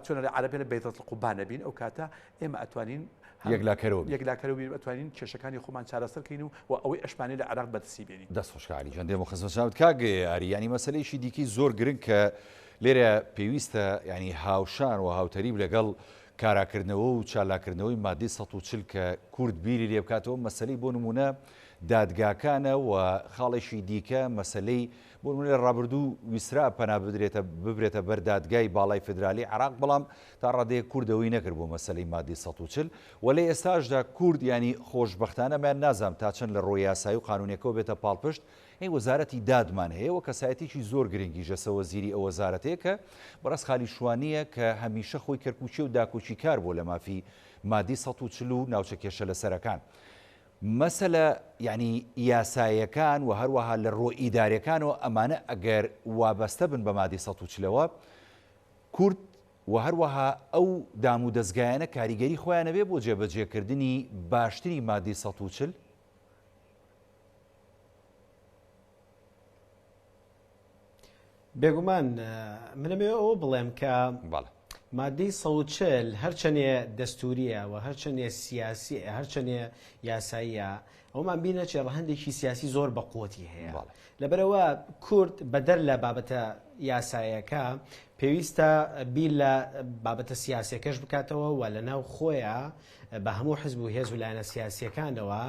چۆن لە عەرەبیە لە بەیتەڵ قوبان نەبین ئەو کاتە ئێمە ئەتوانین یەکلاکەرەوە بتوانین کێشەکانی خۆمان چارەسەرکەین و ئەوەی ئەشمانی لە عێراق بەدەستی بێنین دەست خۆشکاری جان دێمە خزمەتچاوت کاگە یاریانی مەسلەیەکی دیکەی زۆر گرنگ کە لێرە پێویستە ینی هاوشان و هاوتەریب لەگەڵ کاراکردنەوە و چالاکردنەوەی مادی 140 کە کورد بیری لێ بکاتەوە مەسلەی بۆ نمونە دادگاکانە و خاڵێکی دیکە مەسلەی بۆ نمونە ڕابردوو ویسرا پەنا ببرێتە بەر دادگای باڵای فدرالی عێراق بەڵام تا ڕادەیە کوردەوەی نەکرد بۆ مەسلەی مادی 140 و لە ئێستاشدا کورد ینی خۆشبەختانەمان نازام تا چەند لە ڕۆی یاسایی و قانونیەکەەوە بێتە پاڵپشت وەزارەتی دادمان هەیە و کەسایەتێکی زۆر گرنگی ژەسە وەزیری ئەو وەزارەتەیە کە بەڕاست خالی شوانیە کە هەمیشە خۆی کەرکوچی و داکوچی کار بۆ لە مافی مادی 140 و ناوچە کێشە لە سەرەکان مەسەلە ینی یاسایەکان و هەروەها لە ڕۆ ئیدارەکانەوە ئەمانە ئەگەر وابەستە بن بە مادی 140ەوە کورد و هەروەها ئەو دام و دەستگایانە کاریگەری خۆیان نەبێ بۆ جێبەجێکردنی باشتری مادی 140 بێگومان منەمێ ئەوە بڵێم کە مادەی 140 هەرچەنێ دەستوریە و هەرچەنێ سیاسی هەرچەنێ یاساییە ئەومان بینە چێ ڕەهەندێکی سیاسی زۆر بەقوەتی هەیە لەبەرەوە کورد بەدەر لە بابەتە یاسایەکە پێویستە بیر لە بابەتە سیاسەکەش بکاتەوە و لە ناو خۆیە بە هەموو حزب و هێز و لایەنە سیاسیەکانەوە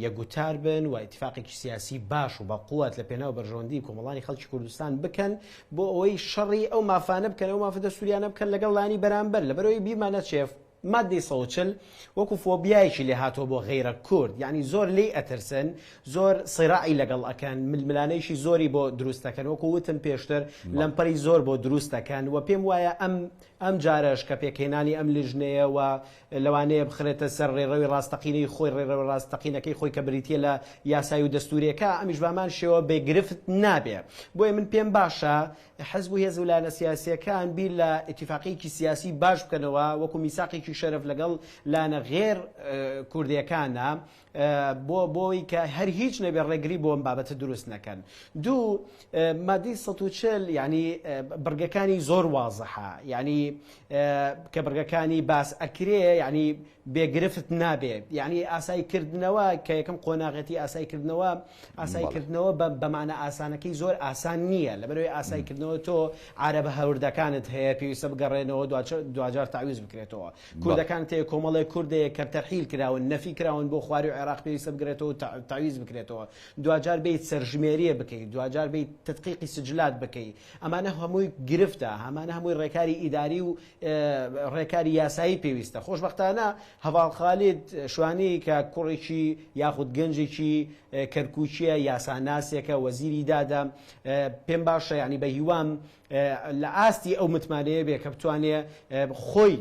یەکگوتار بن و ئیتفاقێکی سیاسی باش و بەقووەت لە پێناو بەرژەوەندی کۆمەڵانی خەڵکی کوردستان بکەن بۆ ئەوەی شەڕی ئەو مافانە بکەن ئەو مافە دەستوریانە بکەن لەگەڵ لانی بەرامبەر لەبەرەوەی بیرمانە چێف مادەی 140 وەکو فۆبیایکی لێ هاتۆ بۆ غەیرە کورد یعنی زۆر لی ئەترسن زۆر سیراعی لەگەڵ ئەکەن ململانەیەکی زۆری بۆ دروستەکەن وەکو وتم پێشتر لەمپەری زۆر بۆ دروستەکەن و پێم وایە ئەم جارش کە پێکهێنانی ئەم لیژنەیە و لەوانەیە بخرێتە سەر ڕێڕەوی ڕاستەقینەی خۆی ڕێڕەوی ڕاستەقینەکەی خۆی کە بریتە لە یاسایی و دەستوریەکە ئەمیش بامان شێوە بێگرفت نابێ بۆیە من پێم باشە حزب و هێز و لایەنە سیاسیەکان بیر لە ئیتیفاقیەکی سیاسی باش بکەنەوە وەکو میساقێکی شەرف لەگەڵ لانە غێر کوردیەکانە بۆی کە هەر هیچ نەبێ ڕێگری بۆ ئەم بابەتە دروست نەکەن دوو مادی 140 ینی بڕگەکانی زۆر وازەحە ینی کە بڕگەکانی باس ئەکرێ ینی بێگرفت نابێت یعنی ئاساییکردنەوە کە یەکەم قۆناغەتی ئاساییکردنەوە بەمانە ئاسانەکەی زۆر ئاسان نییە لەبەرەوەی ئاساییکردنەوە تۆ عارە بە هەوردەکانت هەیە پێویستە بگەڕێنەوە دوجار تعویز بکرێتەوە کوردەکان تێ کۆمەڵی کوردەیە کە تەرحیل کراون نەفی کراون بۆ خواری و عێراق پێویستە بگرێتەوە تعویز بکرێتەوە دوجار بیت سەرژمێریە بکەیت دوجار بیت تدقیقی سجلات بکەیت ئەمانە هەمووی گرفتە ئەمانە هەمووی ڕێکاری ئیداری و ڕێکاری یاسایی پێویستە خۆشبەختانە هەواڵ خالید شوانی کە کوڕێکی یاخود گەنجێکی کەرکوچیە یاساناسێکە وەزیری دادا پێم باشە ینی بە هیوام لە ئاستی ئەو متمانەیە بێ کە بتوانێ خۆی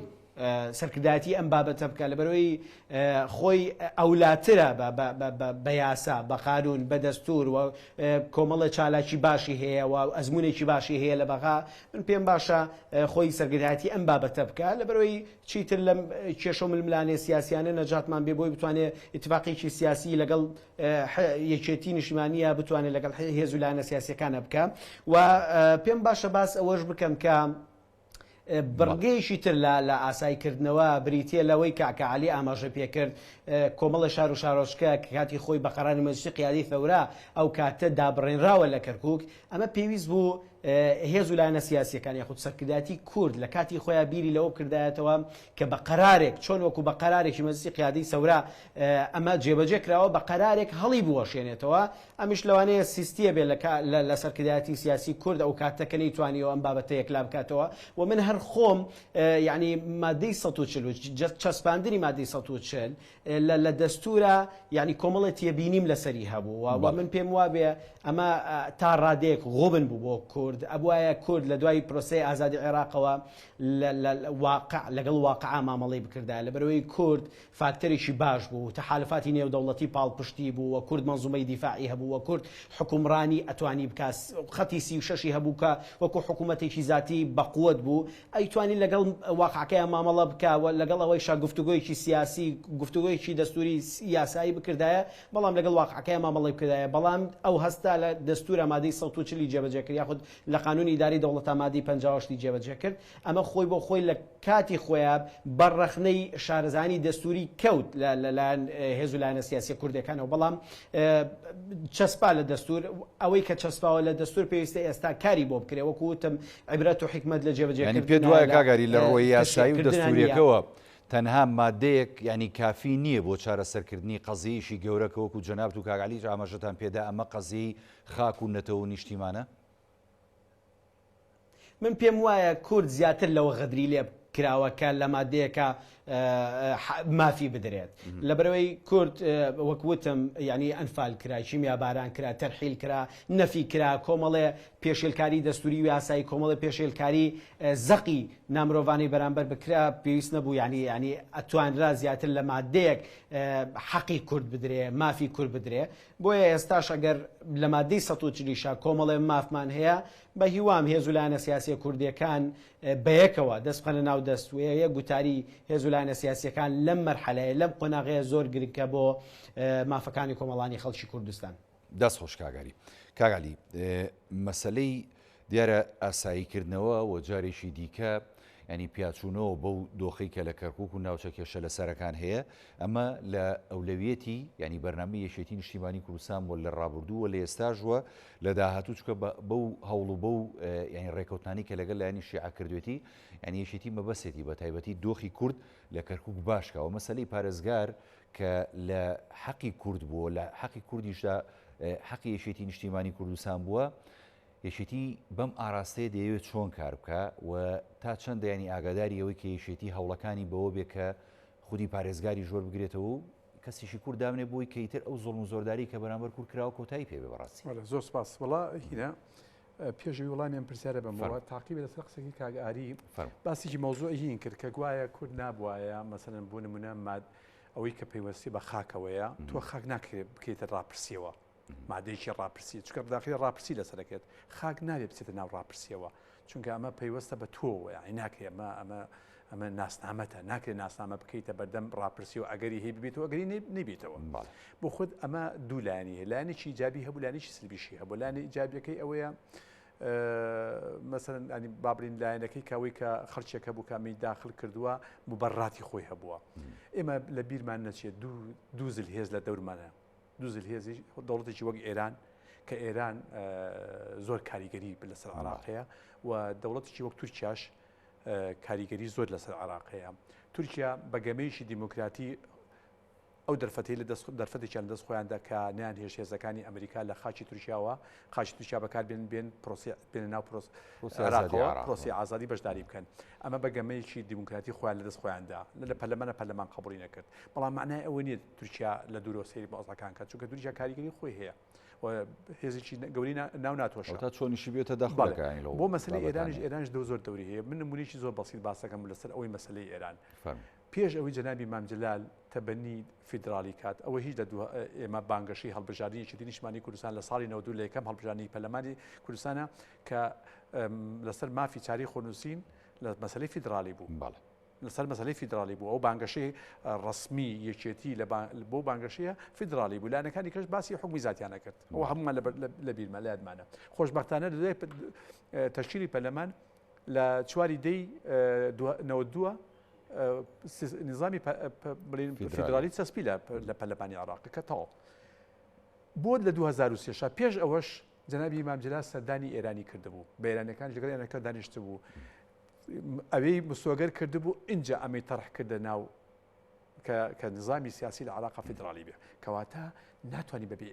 سەرکردایەتی ئەم بابەتە بکە لەبەرەوەی خۆی ئەولاترە بە یاسا بە قانون بە دەستور و کۆمەڵە چالاکی باشی هەیە و ئەزمونێکی باشی هەیە لە بەغا من پێم باشە خۆی سەرکردایەتی ئەم بابەتە بکە لەبەرەوەی چیتر لەم کێشە و ململانێ سیاسیانە نەجاتمان بێ بۆی بتوانێت ئیتفاقێکی سیاسی لەگەڵ یەکێتی نیشتیمانیە بتوانێت لەگەڵ هێز و لایەنە سیاسیەکانە بکە و پێم باشە باس ئەوەش بکەم کە بڕگەیشی تر لە ئاساییکردنەوە بریتە لەوەی کاکەعالی ئاماژە پێکرد کۆمەڵە شار و شارۆچکە کاتی خۆی بە قەراری مەجلیسی قیادی فەورا ئەو کاتە دابڕێنراوە لە کەرکووک ئەمە پێویست بوو هێز و لایەنە سیاسیەکان یاخود سەرکردایەتی کورد لە کاتی خۆیان بیری لەوە کردایەتەوە کە بە قەرارێک چۆن وەکو بە قەرارێکی مەجلیسی قیادەی سەورا ئەمە جێبەجێ کراوە بە قەرارێک هەڵی بوەشێنێتەوە ئەمیش لەوانەیە سیستیە بێت لە سەرکردایەتی سیاسی کورد ئەو کاتەکە نەیتوانیەوە ئەم بابەتە یەکلا بکاتەوە و من هەر خۆم یعنی مادەی 140 چەسپاندنی مادەی 140 لە دەستورە یعنی کۆمەڵی تێبینیم لەسەری هەبوو و من پێم وابێ ئەمە تا ڕادێک غۆبن بوو بۆ کورد ئەبوایە کورد لە دوای پرۆسەی ئازادی عێراقەوە لەگەڵ واقعا مامەڵەی بکردای لەبەرەوەی کورد فاکتەرێکی باش بوو تەحالفاتی نێودەوڵەتی پاڵپشتی بوو و کورد مەنزومەی دیفاعی هەبوو و کورد حکومڕانی ئەتوانی بکات خەتی 36 هەبوو کە وەکو حکوومەتێکی ذاتی بەقوت بوو ئەیتوانی لەگەڵ واقعەکەیان مامەڵە بکە لەگەڵ ئەوەی گفتوگۆیەکی سیاسی گفتوگۆیەکی دەستوری یاسایی بکردایە بەڵام لەگەڵ واقعەکەیان مامەڵی بکردایە بەڵام ئەو هەستا لە دەستورە مادەی 140 جێبەجێ کرد یاخود لە قانونی ئیداری دەوڵەتە مادەی 58 جێبەجێ کرد ئەمە خۆی بۆ خۆی لە کاتی خۆیان بەڕەخنەی شارەزانی دەستوری کەوت لەلایەن هێز و لایەنە سیاسی کوردەکانەوە بەڵام چەسپا لە دەستور ئەوەی کە چەسپاوە لە دەستور پێویستە ئێستا کاری بۆ بکرێ وەکو وتم عیبرەت و حکمت لە جێبەجێ ینی پێ دوایە کاگەری لە ڕۆی یاسایی و دەستوریەکەوە تەنها مادەیەک ینی کافی نییە بۆ چارەسەرکردنی قەزییشی گەورەکە وەکو جەنابەت و کاگالیش ئاماژەتان پێدا ئەمە قەزی خاک و نەتەوە نیشتیمانە من پێم وایە کورد زیاتر لەوە غەدری لێ کراوەکە لە مادەیەکە مافی بدرێت لەبەرەوەی کورد وەکوتم ینی ئەنفال کرا چیمیا باران کرا تەرحیل کرا نەفی کرا کۆمەڵێ پێشێلکاری دەستوری و یاسایی کۆمەڵی پێشێلکاری زەقی نامرۆڤانی بەرامبەر بکرا پێویست نەبوو ینی ئەتوانرا زیاتر لە مادەیەک حەقی کورد بدرێ مافی کورد بدرێ بۆیە ئێستاش ئەگەر لە مادەی 140 کۆمەڵێ مافمان هەیە بە هیوام هێز و لایەنە سیاسی کوردیەکان بەیەکەوە دەست بخەنە ناو دەستوەیە گوتاری هێز و لایەنە سیاسیەکان لەم مەرحەلەیە لەم قۆناغەیە زۆر گرنگە بۆ مافەکانی کۆمەڵانی خەڵکی کوردستان. دەست خۆش کاگالی مەسلەی دیارە ئاساییکردنەوە و جارێکی دیکە ینی پیاچوونەوە بەو دۆخی کە لە کەرکووک و ناوچە کێشە لە سەرەکان هەیە ئەمە لە ئەولەویەتی ینی بەرنامەی یەکێتی نیشتیمانی کوردستان بۆ لە ڕابردوو و لە ئێستاژوە لە داهاتوو چکە بەو هەوڵ و بەو ینی ڕێکەوتانی کە لەگەڵ لایەنی شیعە کردوێتی ینی یەکێتی مەبەسێتی بە تایبەتی دۆخی کورد لە کەرکووک باشکەوە مەسەلەی پارێزگار کە لە حەقی کورد بووە لە حەقی کوردیشدا حەقی یەکێتی نیشتیمانی کوردستان بووە یەکێتی بەم ئاراستەیە دەیەوێت چۆن کار بکە و تا چەندە ینی ئاگاداری ئەوەی کە یەکێتی هەوڵەکانی بەوە بێ کە خودی پارێزگاری ژۆر بگرێتەوە و کەسیشی کورد دامنێ بۆی کە ئیتر ئەو زۆڵم و زۆرداری کە بەرامبەر کورد کراوە کۆتایی پێ بێ بەڕاستی. زۆر سپاس وڵا هینە پێشوی وڵامیان پرسیارە بەمەوە تاقیبە لەسەر قسەی کاگاری باسیی مەوزوعی هین کرد کە گوایە کورد نابوایە مەسەلەن بۆ نمونە ئەوەی کە پەیوەستی بە خاکەوەیە تۆ خاک ناکرێت بکەیتە ڕاپرسیەوە مادەیەکی ڕاپرسی چکە بداخلی ڕاپرسی لەسەرەکەێت خاک نابێت بچێتە ناو ڕاپرسیەوە چونکە ئەمە پەیوەستە بە تۆوە یعنی ناکرێ ئەمە ناسنامەتە ناکرێت ناسنامە بکەیتە بەردەم ڕاپرسی و ئەگەری هەیە ببێتەوە ئەگەری نەبێتەوە بۆ خۆت ئەمە دوو لایەنی هەیە لایەنێکی ئیجابی هەبوو لایەنێکی سلبیشی هەبوو لایەنی ئیجابیەکەی ئەوەیە مەسەرەن ئەنی بابرین لایەنەکەی کاوەی کە خەڵکێکە بوو کامی داخل کردووە مبەڕاتی خۆی هەبووە ئێمە لە بیرمان نەچێت دوو زلهێز لە دەورمانە دوو زلهێزی دەوڵەتێکی وەک ئێران کە ئێران زۆر کاریگەری لەسەر عێراقەیە و دەوڵەتێکی وەک تورکیاش کاریگەری زۆر لەسەر عێراقەیە تورکیا بەگەمەیەکی دیموکراتی ئەو دەرفەتی لە دەرفەتێکیان دەست خۆیاندا کە نیان هێش هێزەکانی ئەمریکا لە خاچی تورکیاوە خاچی تورکیا بەکار بێن بێنە ناو پرۆسی ئازادی بەشداری بکەن ئەمە بەگەمەیەکی دیموکراتی خۆیان لە دەست خۆیاندا لە پەرلەمان قبوڵی نەکرد بەڵام معنای ئەوە نییە تورکیا لە دوورۆ سەیری مۆزەکان کات چونکە تورکیا کاریگەری خۆی هەیە و هێزێکی گەوری ناو ناتۆشە تا چۆنیشی بێتە دەخڵەکانی بۆ مەسلەی ئێرانیش زۆر دەوری هەیە من نمونێکی زۆر بەسیط باسەکەم لەسەر ئەوەی مەسلەی ئێران پێش ئەوەی جەنابی مامجلال تەبەنی فیدرالی کات ئەوە هیچ لە ئێمە بانگەشی هەڵبژاردننیی نیشتمانی کوردستان لە ساڵی 92 لە یەکەم هەڵبژاردننی پەرلەمانی کوردستانە کە لەسەر مافی چاری خۆنووسین لە مەسلەی فیدرالی بوو لەسەر مەسلەی فیدرالی بوو ئەو بانگەشەی ڕسمی یەکێتی بۆ بانگەشەیە فیدرالی بوو لایەنەکانی کەش باسی حکمی زاتیانە کرد ئەو هەمومان لە بیرمە لە یادمانە خۆشبەختانە لەدای تەشکیلی پەرلەمان لە 4 دەی 92 نظامی فیدرالی چەسپی لە پەرلەمانی عێراق کە تەواو بۆ لە 2023 پێش ئەوەش جەنابی ئیمام جەلال سەردانی ئێرانی کردبوو بە ئێرانیەکان لەگەڵ ئێرانەکە دانیشت بوو ئەوەی مستۆگەر کردبوو اینجا ئەمەی تەڕح کردە ناو کە نظامی سیاسی لە عراقا فیدرالی بێ کەواتە ناتوانانی بەبێ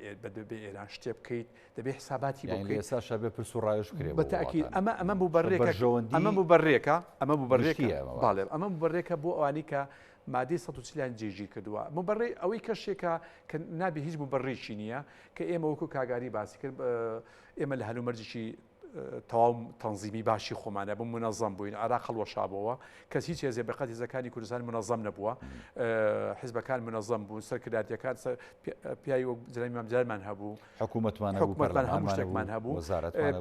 ئێران شتێ بکەیت دەبێ حساباتی بۆ بکەیت ئێستا شەبێ پرس و ڕایش کرێ بەتاکید ئەمە بوو بەڕێکە ئەمە بوو بەڕێکە ئەمە بوو بەڕێکە باڵێ ئەمە بوو بەڕێکە بۆ ئەوانی کە مادەی 140 جێژی کردووە مبەڕێ ئەوەی کەشێکە کە نابێ هیچ مبەڕێکی نییە کە ئێمە وەکو کاگاری باسی کرد ئێمە لە هەلومەرجێکی تەواو تەنزیمی باشی خۆمانە بوو منەظەم بووین عراق هەڵوەشابەوە کەس هیچ هێزێ بەقەت هێزەکانی کوردستان منەظەم نەبووە حیزبەکان منەظەم بوون سەرکردارەکان پیاوی وەک جەنابی ئیمام جەلالمان هەبوو حکوومەتمان هەموو شتێکمان هەبوو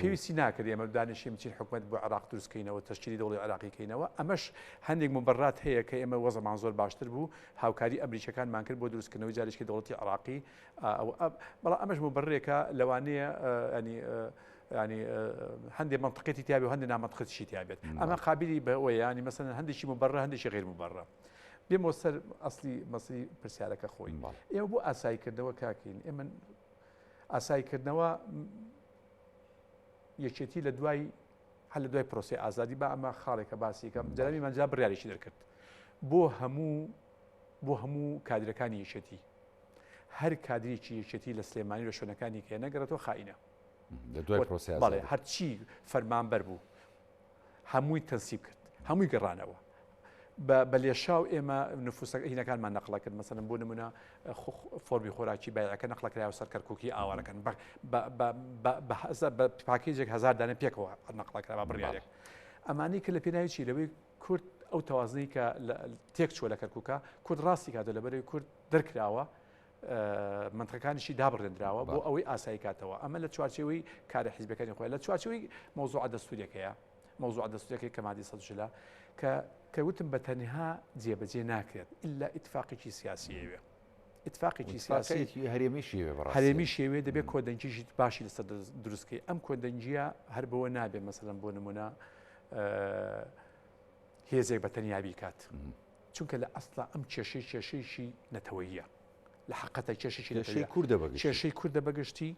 پێویستی ناکرد ئێمە دانیشتین بچین حکوومەت بۆ عراق دروستکەینەوە تەشکیلی دەوڵەتی عراقیکەینەوە ئەمەش هەندێک مبەڕات هەیە کە ئێمە وەزەمان زۆر باشتر بوو هاوکاری ئەمریکەکانمان کرد بۆ دروستکردنەوەی جارێکی دەوڵەتی عراقی بەڵام ئەمەش مبەڕێکە لەوانەیە ینی هەندێک منطقێتی تیابێ و هەندێک نامەنطقێتیشی تیابێت ئەمە قابلی بەوەیە ینی مەسەن هەندێکی مبەڕە هەندێکی غیر مبەڕە بێمەوە سەر ئەسلی مەسەلی پرسیارەکە خۆی ئێوە بۆ ئاساییکردنەوە کاکەین ئێمە ئاساییکردنەوە یەکێتی لە دوای هەل لە دوای پرۆسی ئازادی با ئەمە خاڵێکە باسیکەم جەنابی ئیمام جەلال بڕیارێکی دەرکرد بۆ هەموو کادرەکانی یەکێتی هەر کادرێکی یەکێتی لە سلێمانی لە شوێنەکانی کە نەگەڕێتەوە خائینە بەڵێ هەرچی فەرمانبەر بوو هەمووی تەنسیب کرد هەمووی گەڕانەوە بە لێشاو ئێمە نفوسەکە هینەکانمان نەقڵە کرد مەسەن بۆ نمونە فۆرمی خۆراکی بایەکە نەقڵەکراوە سەر کەرکووکی ئاوارەکەن بە پاکێجێک 1000 دانە پێکەوە نەقڵەکرا بڕیارێک ئەمانی کە لە پێناوی چی لەوەی کورد ئەو تەوازنی کە تێک چووە لە کەرکووکە کورد ڕاستی کاتە لەبەرەوەی کورد دەرکراوە منطقەکانیشی دابڕێنراوە بۆ ئەوەی ئاسایی کاتەوە ئەمە لە چوارچێوەی کارە حیزبەکانی خۆی لە چوارچەوەی مۆزوع دەستوریەکەیە مۆزوع دەستوریەکەی کە مادەی 140 کە وتم بە تەنها جێبەجێ ناکرێت ئللا ئیتفاقێکی سیاسیەوێ ئیتفاقێکی سیاسی هەرێمی شێوێ دەبێت کۆدەنجیشی باشی لەسەر دروستکەی ئەم کۆدەنجیە هەر بەوە نابێت مەسەلەن بۆ نمونە هێزێک بە تەنیابی کات چونکە لە ئەسڵا ئەم کێشەیەکی نەتەوەییە لە حقەتە کێشەی کوردە بەگشتی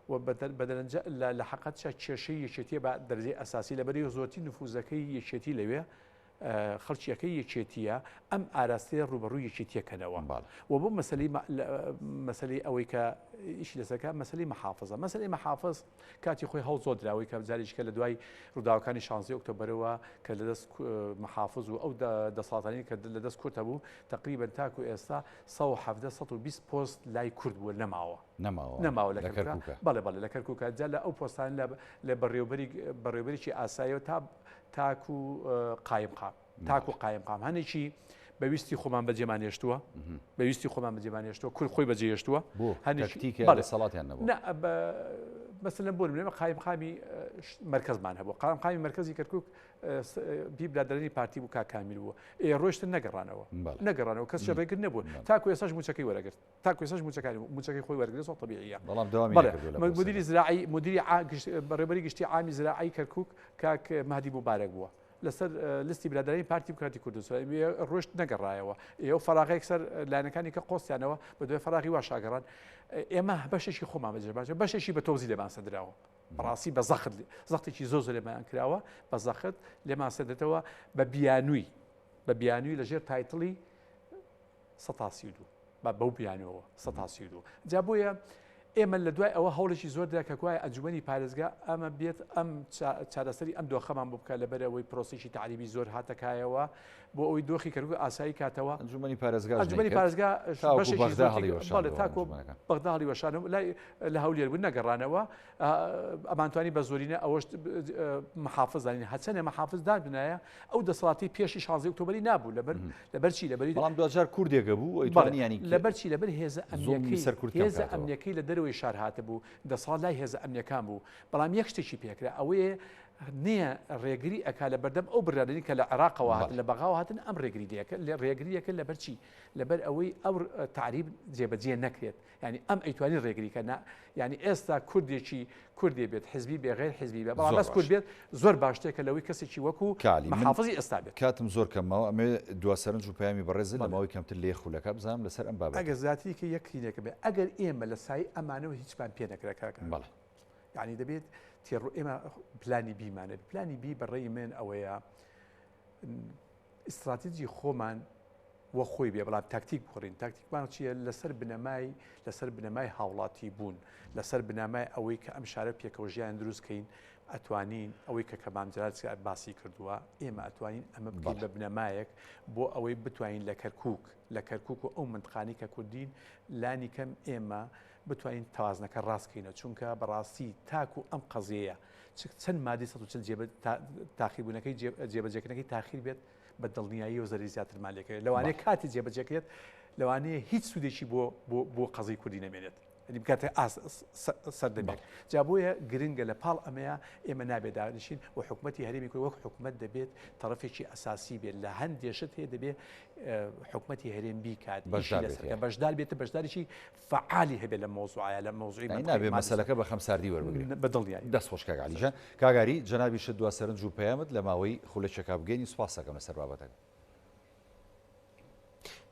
و بەدەرەنجە لە حقەت کێشەی یەکێتیە بە دەرجەی ئەساسی لەبەری زۆرتی نفوزەکەی یەکێتی لەوێ خەڵکیەکەی یەکێتیە ئەم ئاراستەیە ڕوبەڕووی یەکێتیەکەنەوە و بۆ مەسەلەی ئەوەی کە ئیشی لەسەرکە مەسەلەی مەحافظە مەسەلەی مەحافظ کاتی خۆی هەڵ زۆر دراوی کە جاریشکە لە دوای ڕووداوەکانی 16 ئۆکتۆبەرەوە کە لەدەست مەحافظ و ئەو دەسەڵاتانی کە لەدەست کورد هەبوو تقریبا تاکو ئێستا 120 پۆست لای کورد بووە نەماوە لە کەرکووکە بەڵێ لە کەرکووکە جا لە ئەو پۆستان لە بەڕێوەبەریکی ئاساییەوە تاکو قایم قام هەنێکی بەویستی خۆمان بەجێمان هێشتووە بەویستی خۆمان بەجێمان هێشتووە کورد خۆی بەجێ هێشتووە سەڵاتیان نەبوو مثلا بۆ نمونە قایم قامی مرکزمان هەبوو قایم قامی مرکزی کەرکووک بیبرادرانی پارتی بوو کاکامیل بووە ڕۆیشتن نەگەڕانەوە کەس ڕێگر نەبوو تاکو ێساش موچەکەی وەرەگرت تاکو ێساش موچەکەی خۆی وەرگرت زۆر طبیعیە مدیری زراعی مدیری بەڕێبەری گشتی عامی زراعی کەرکووک کاک مهدی مبارەک بووە لەسەر لیستی برادرانی پارتی بکاتی کوردستان ڕۆشت نەگەڕایەوە ئێوە فەراغێک سەر لایەنەکانی کە قۆستیانەوە بە دوای فەراغی وا شاگەڕان ئێمە بەشێکی خۆمان بەجێ باشە بەشێکی بە تۆزی لێمان سەدراوە بەڕاستی بە زەختێکی زۆر لێمان کراوە بە زەخت لێمان سەدرێتەوە بە بیانووی لەژێر تایتڵی 132 بەو بیانەوە 132 جا بۆیە ئێمە لە دوای ئەوە هەوڵێکی زۆر درا کە کوای ئەنجومەنی پارێزگا ئەمە بێت ئەم چارەسەری ئەم دۆخەمان بۆ بکە لەبەرەوەی پرۆسێکی تعریبی زۆر هاتەکایەوە بۆ ئەوەی دۆخی کەرکووک ئاسایی کاتەوە ئەنجومەنی پارێزگا تاکۆ بەغدا هەڵیوەشانە لە هەولێر بوون نەگەڕانەوە ئەمانتوانی بە زۆرینە ئەوەش محافظانی هەچەنێ محافظ دابنایە ئەو دەسەڵاتی پێشی 16 ئۆکتۆبەری نابوو لەبەرچی لەبەری بەڵام 2000 کوردێکە بوو لەبەرچی لەبەر هێزە ئەمنیەکەی لە دەرەوەی شار هاتە بوو دەسەڵات لای هێزە ئەمنیەکان بوو بەڵام یەک شتێکی پێکرا ئەوەیە نییە ڕێگری ئەکا لە بەردەم ئەو برادنی کە لە عێراقەوە هاتن لە بەغاوە هاتن ئەم ڕێگری دیەکە لە ڕێگریەکە لەبەر چی لەبەر ئەوەی ئەو تعریب جێبەجێ نەکرێت ینی ئەم ئەیتوانی ڕێگریکە ینی ئێستا کوردێکی کوردێ بێت حزبی بێ غێر حزبی بێ بەڵام بەس کورد بێت زۆر باشتێکە لەوەی کەسێکی وەکو محافظی ئێستا بێت کاتم زۆر کەمەوە ئەمێ دواسەرنج و پامی بەڕێزی لە ماوەی کەمتر لێ خولەکە بزانم لەسەر ئەم بابەت ئەگەر زیاتریکە یەکینێکە بێ ئەگەر ئێمە لە سای ئەمانەوە هیچمان پێ نەکرێت بەڵێ یعنی دەبێت تێڕ ئێمە پلانی بیمانێت پلانی بی بەڕێی من ئەوەیە استراتیجی خۆمان وە خۆی بێ بەڵام تاکتیک بخۆڕین تاکتیکمان چییە لەسەر بنەمای هاوڵاتی بوون لەسەر بنەمای ئەوەی کە ئەم شارە پێکەوەژیان دروستکەین ئەتوانین ئەوەی کە کەمامجارات باسی کردووە ئێمە ئەتوانین ئەمە بکەین بە بنەمایەک بۆ ئەوەی بتوانین لە کەرکووک و ئەو منطقانی کە کوردین لانی کەم ئێمە بتوانین تەوازنەکە ڕاستکەینە چونکە بەڕاستی تاکو ئەم قەزەیە چەند مادی 140 تاخیربوونەکەی جێبەجێکردنەکەی تاخیر بێت بە دڵنیایی و زەری زیاتر مالێکەوە لەوانەیە کاتی جێبەجێکرێت لەوانەیە هیچ سوودێکی بۆ قەزەی کوردی نەمێنێت بکاتە سەردەمێک جا بۆیە گرنگە لە پاڵ ئەمەیە ئێمە نابێت دانیشین و حکوومەتی هەرێمی کوردی وەک حکوومەت دەبێت تەرەفێکی ئەساسی بێت لە هەندێشت هەیە دەبێت حکوومەتی هەرێم بیکات بەشدار بێتە بەشداریی فعالی هەبێت لە مۆزوعە لە مۆزوعی نابێت مەسەلەکە بە خەمساردی وەربگرێت بە دڵنیایی دەست خۆش کاگالیژان کاگاری جەنابی شت دواسەرنج و پەیامت لە ماوەی خولەکێکا بگەینی سوپاس دەکەم لەسەر بابەتەکە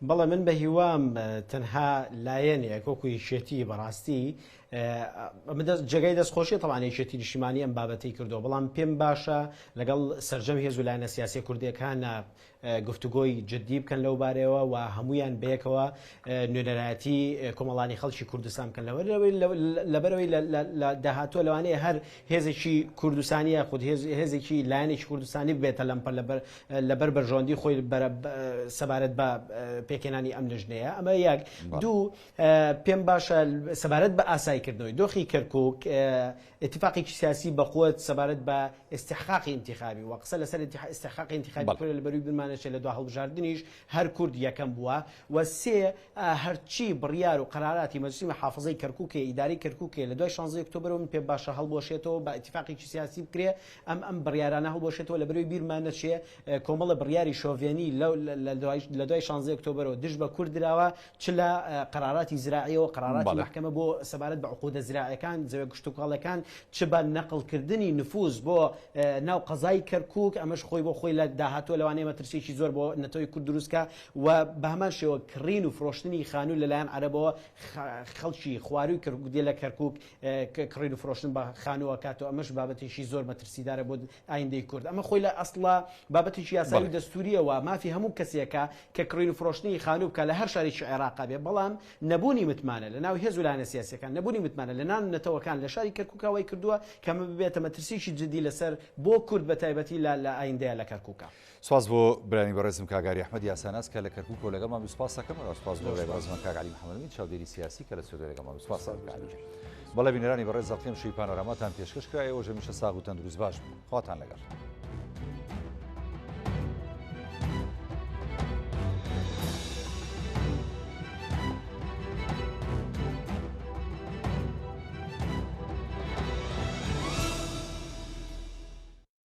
بەڵێ من بە هیوام تەنها لایەنێک وەکوی شێتی بەڕاستی جگەی دەستخۆشی تەوانەی شێتی نیشتیمانی ئەم بابەتی کردو بەڵام پێم باشە لەگەڵ سەرجەم هێز و لایەنە سیاسی کوردیەکانە گفتوگۆی جددی بکەن لەو بارەوە و هەمویان بەیەکەوە نوێنەرایەتی کۆمەڵانی خەڵکی کوردستان بکەن لەبەرەوەی لە داهاتوە لەوانەیە هەر هێزێکی کوردستانیە خود هێزێکی لایەنێکی کوردستانی بێتە لەمپەر لەبەر بەرژۆندی خۆی سەبارەت بە پێکێنانی ئەم لژنەیە ئەمە یەک دوو پێم باشە سەبارەت بە ئاساییکردنەوەی دۆخی کەرکووک اتفاقێکی سیاسی بەقوت سەبارەت بە استحقاقی انتخابی و قسە لەسەر استحقاقی انتخابی کورد لە بەروی بمانەشێ لە دو هەڵبژاردنیش هەر کورد یەکەم بووە و سێ هەرچی بڕیار و قەراراتی مەجلیسی محافظەی کەرکووکێ ئیداری کەرکووکێ لە دوای 16 ئۆکتۆبرەوە من پێ باشە هەڵبۆشێتەوە بە اتفاقێکی سیاسی بکرێ ئەم بڕیارانە هەڵبۆشێتەوە لە بەروی بیرمانەچێ کۆمەڵە بڕیاری شۆڤێنی لە دوای 16 ئۆکتۆبرەوە دژ بە کورد درراوە چ لە قەراراتی زراعیەوە قەراراتی محکەمە بۆ سەبارەت بە عقودە زراعیەکان جەوە گشتوکاڵەکان چ بە نەقڵکردنی نفوذ بۆ ناو قەزای کەرکووک ئەمەش خۆی بۆ خۆی لە داهاتوە لەوانەیە مەترسێکی زۆر بۆ نەتەوەی کورد دروستکە و بە هەمان شێوە کڕین و فرۆشتنی خانوو لەلایەن عەرەبەوە خەڵکی خواروی کردی لە کەرکووک کڕین و فرۆشتن بە خانووە کاتەوە ئەمەش بابەتێکی زۆر مەترسیدارە بۆ ئایندەی کورد ئەمە خۆی لە ئەسڵا بابەتێکی یاسایی دەستوریەوە مافی هەموو کەسێکە کە کڕین و فرۆشتنی خانوو بکە لە هەر شارێکی عێراقا بێ بەڵام نەبوونی متمانە لە ناو هێز و لایەنە سیاسیەکان نەبوونی متمانە لە نان نەتەوەکان لە شاری کەرکووکەوەی کردووە کەمە ببێتە مەترسیی جدی لەسەر بۆ کورد بە تایبەتی لە ئایندەیە لە کەرکووکە. سواز بۆ برانی بەڕێزم کاگاری ئەحمەد یاساناس کە لە کەرکووک و لەگەڵمان سوپاس دەکەم و سوپاس بۆ ڕێبازمان کاگعەلی محەممەدەمین چاودێری سیاسی کە لە سوێدۆ لەگەڵمان سوپاس دەکەم. بەڵێ بینەرانی بەڕێز زەڵقیم شووی پانۆراماتان پێشکەش کرا ئێوە ژەمیشە ساغ و تەندروست باش بن. خواتان لەگەڵ.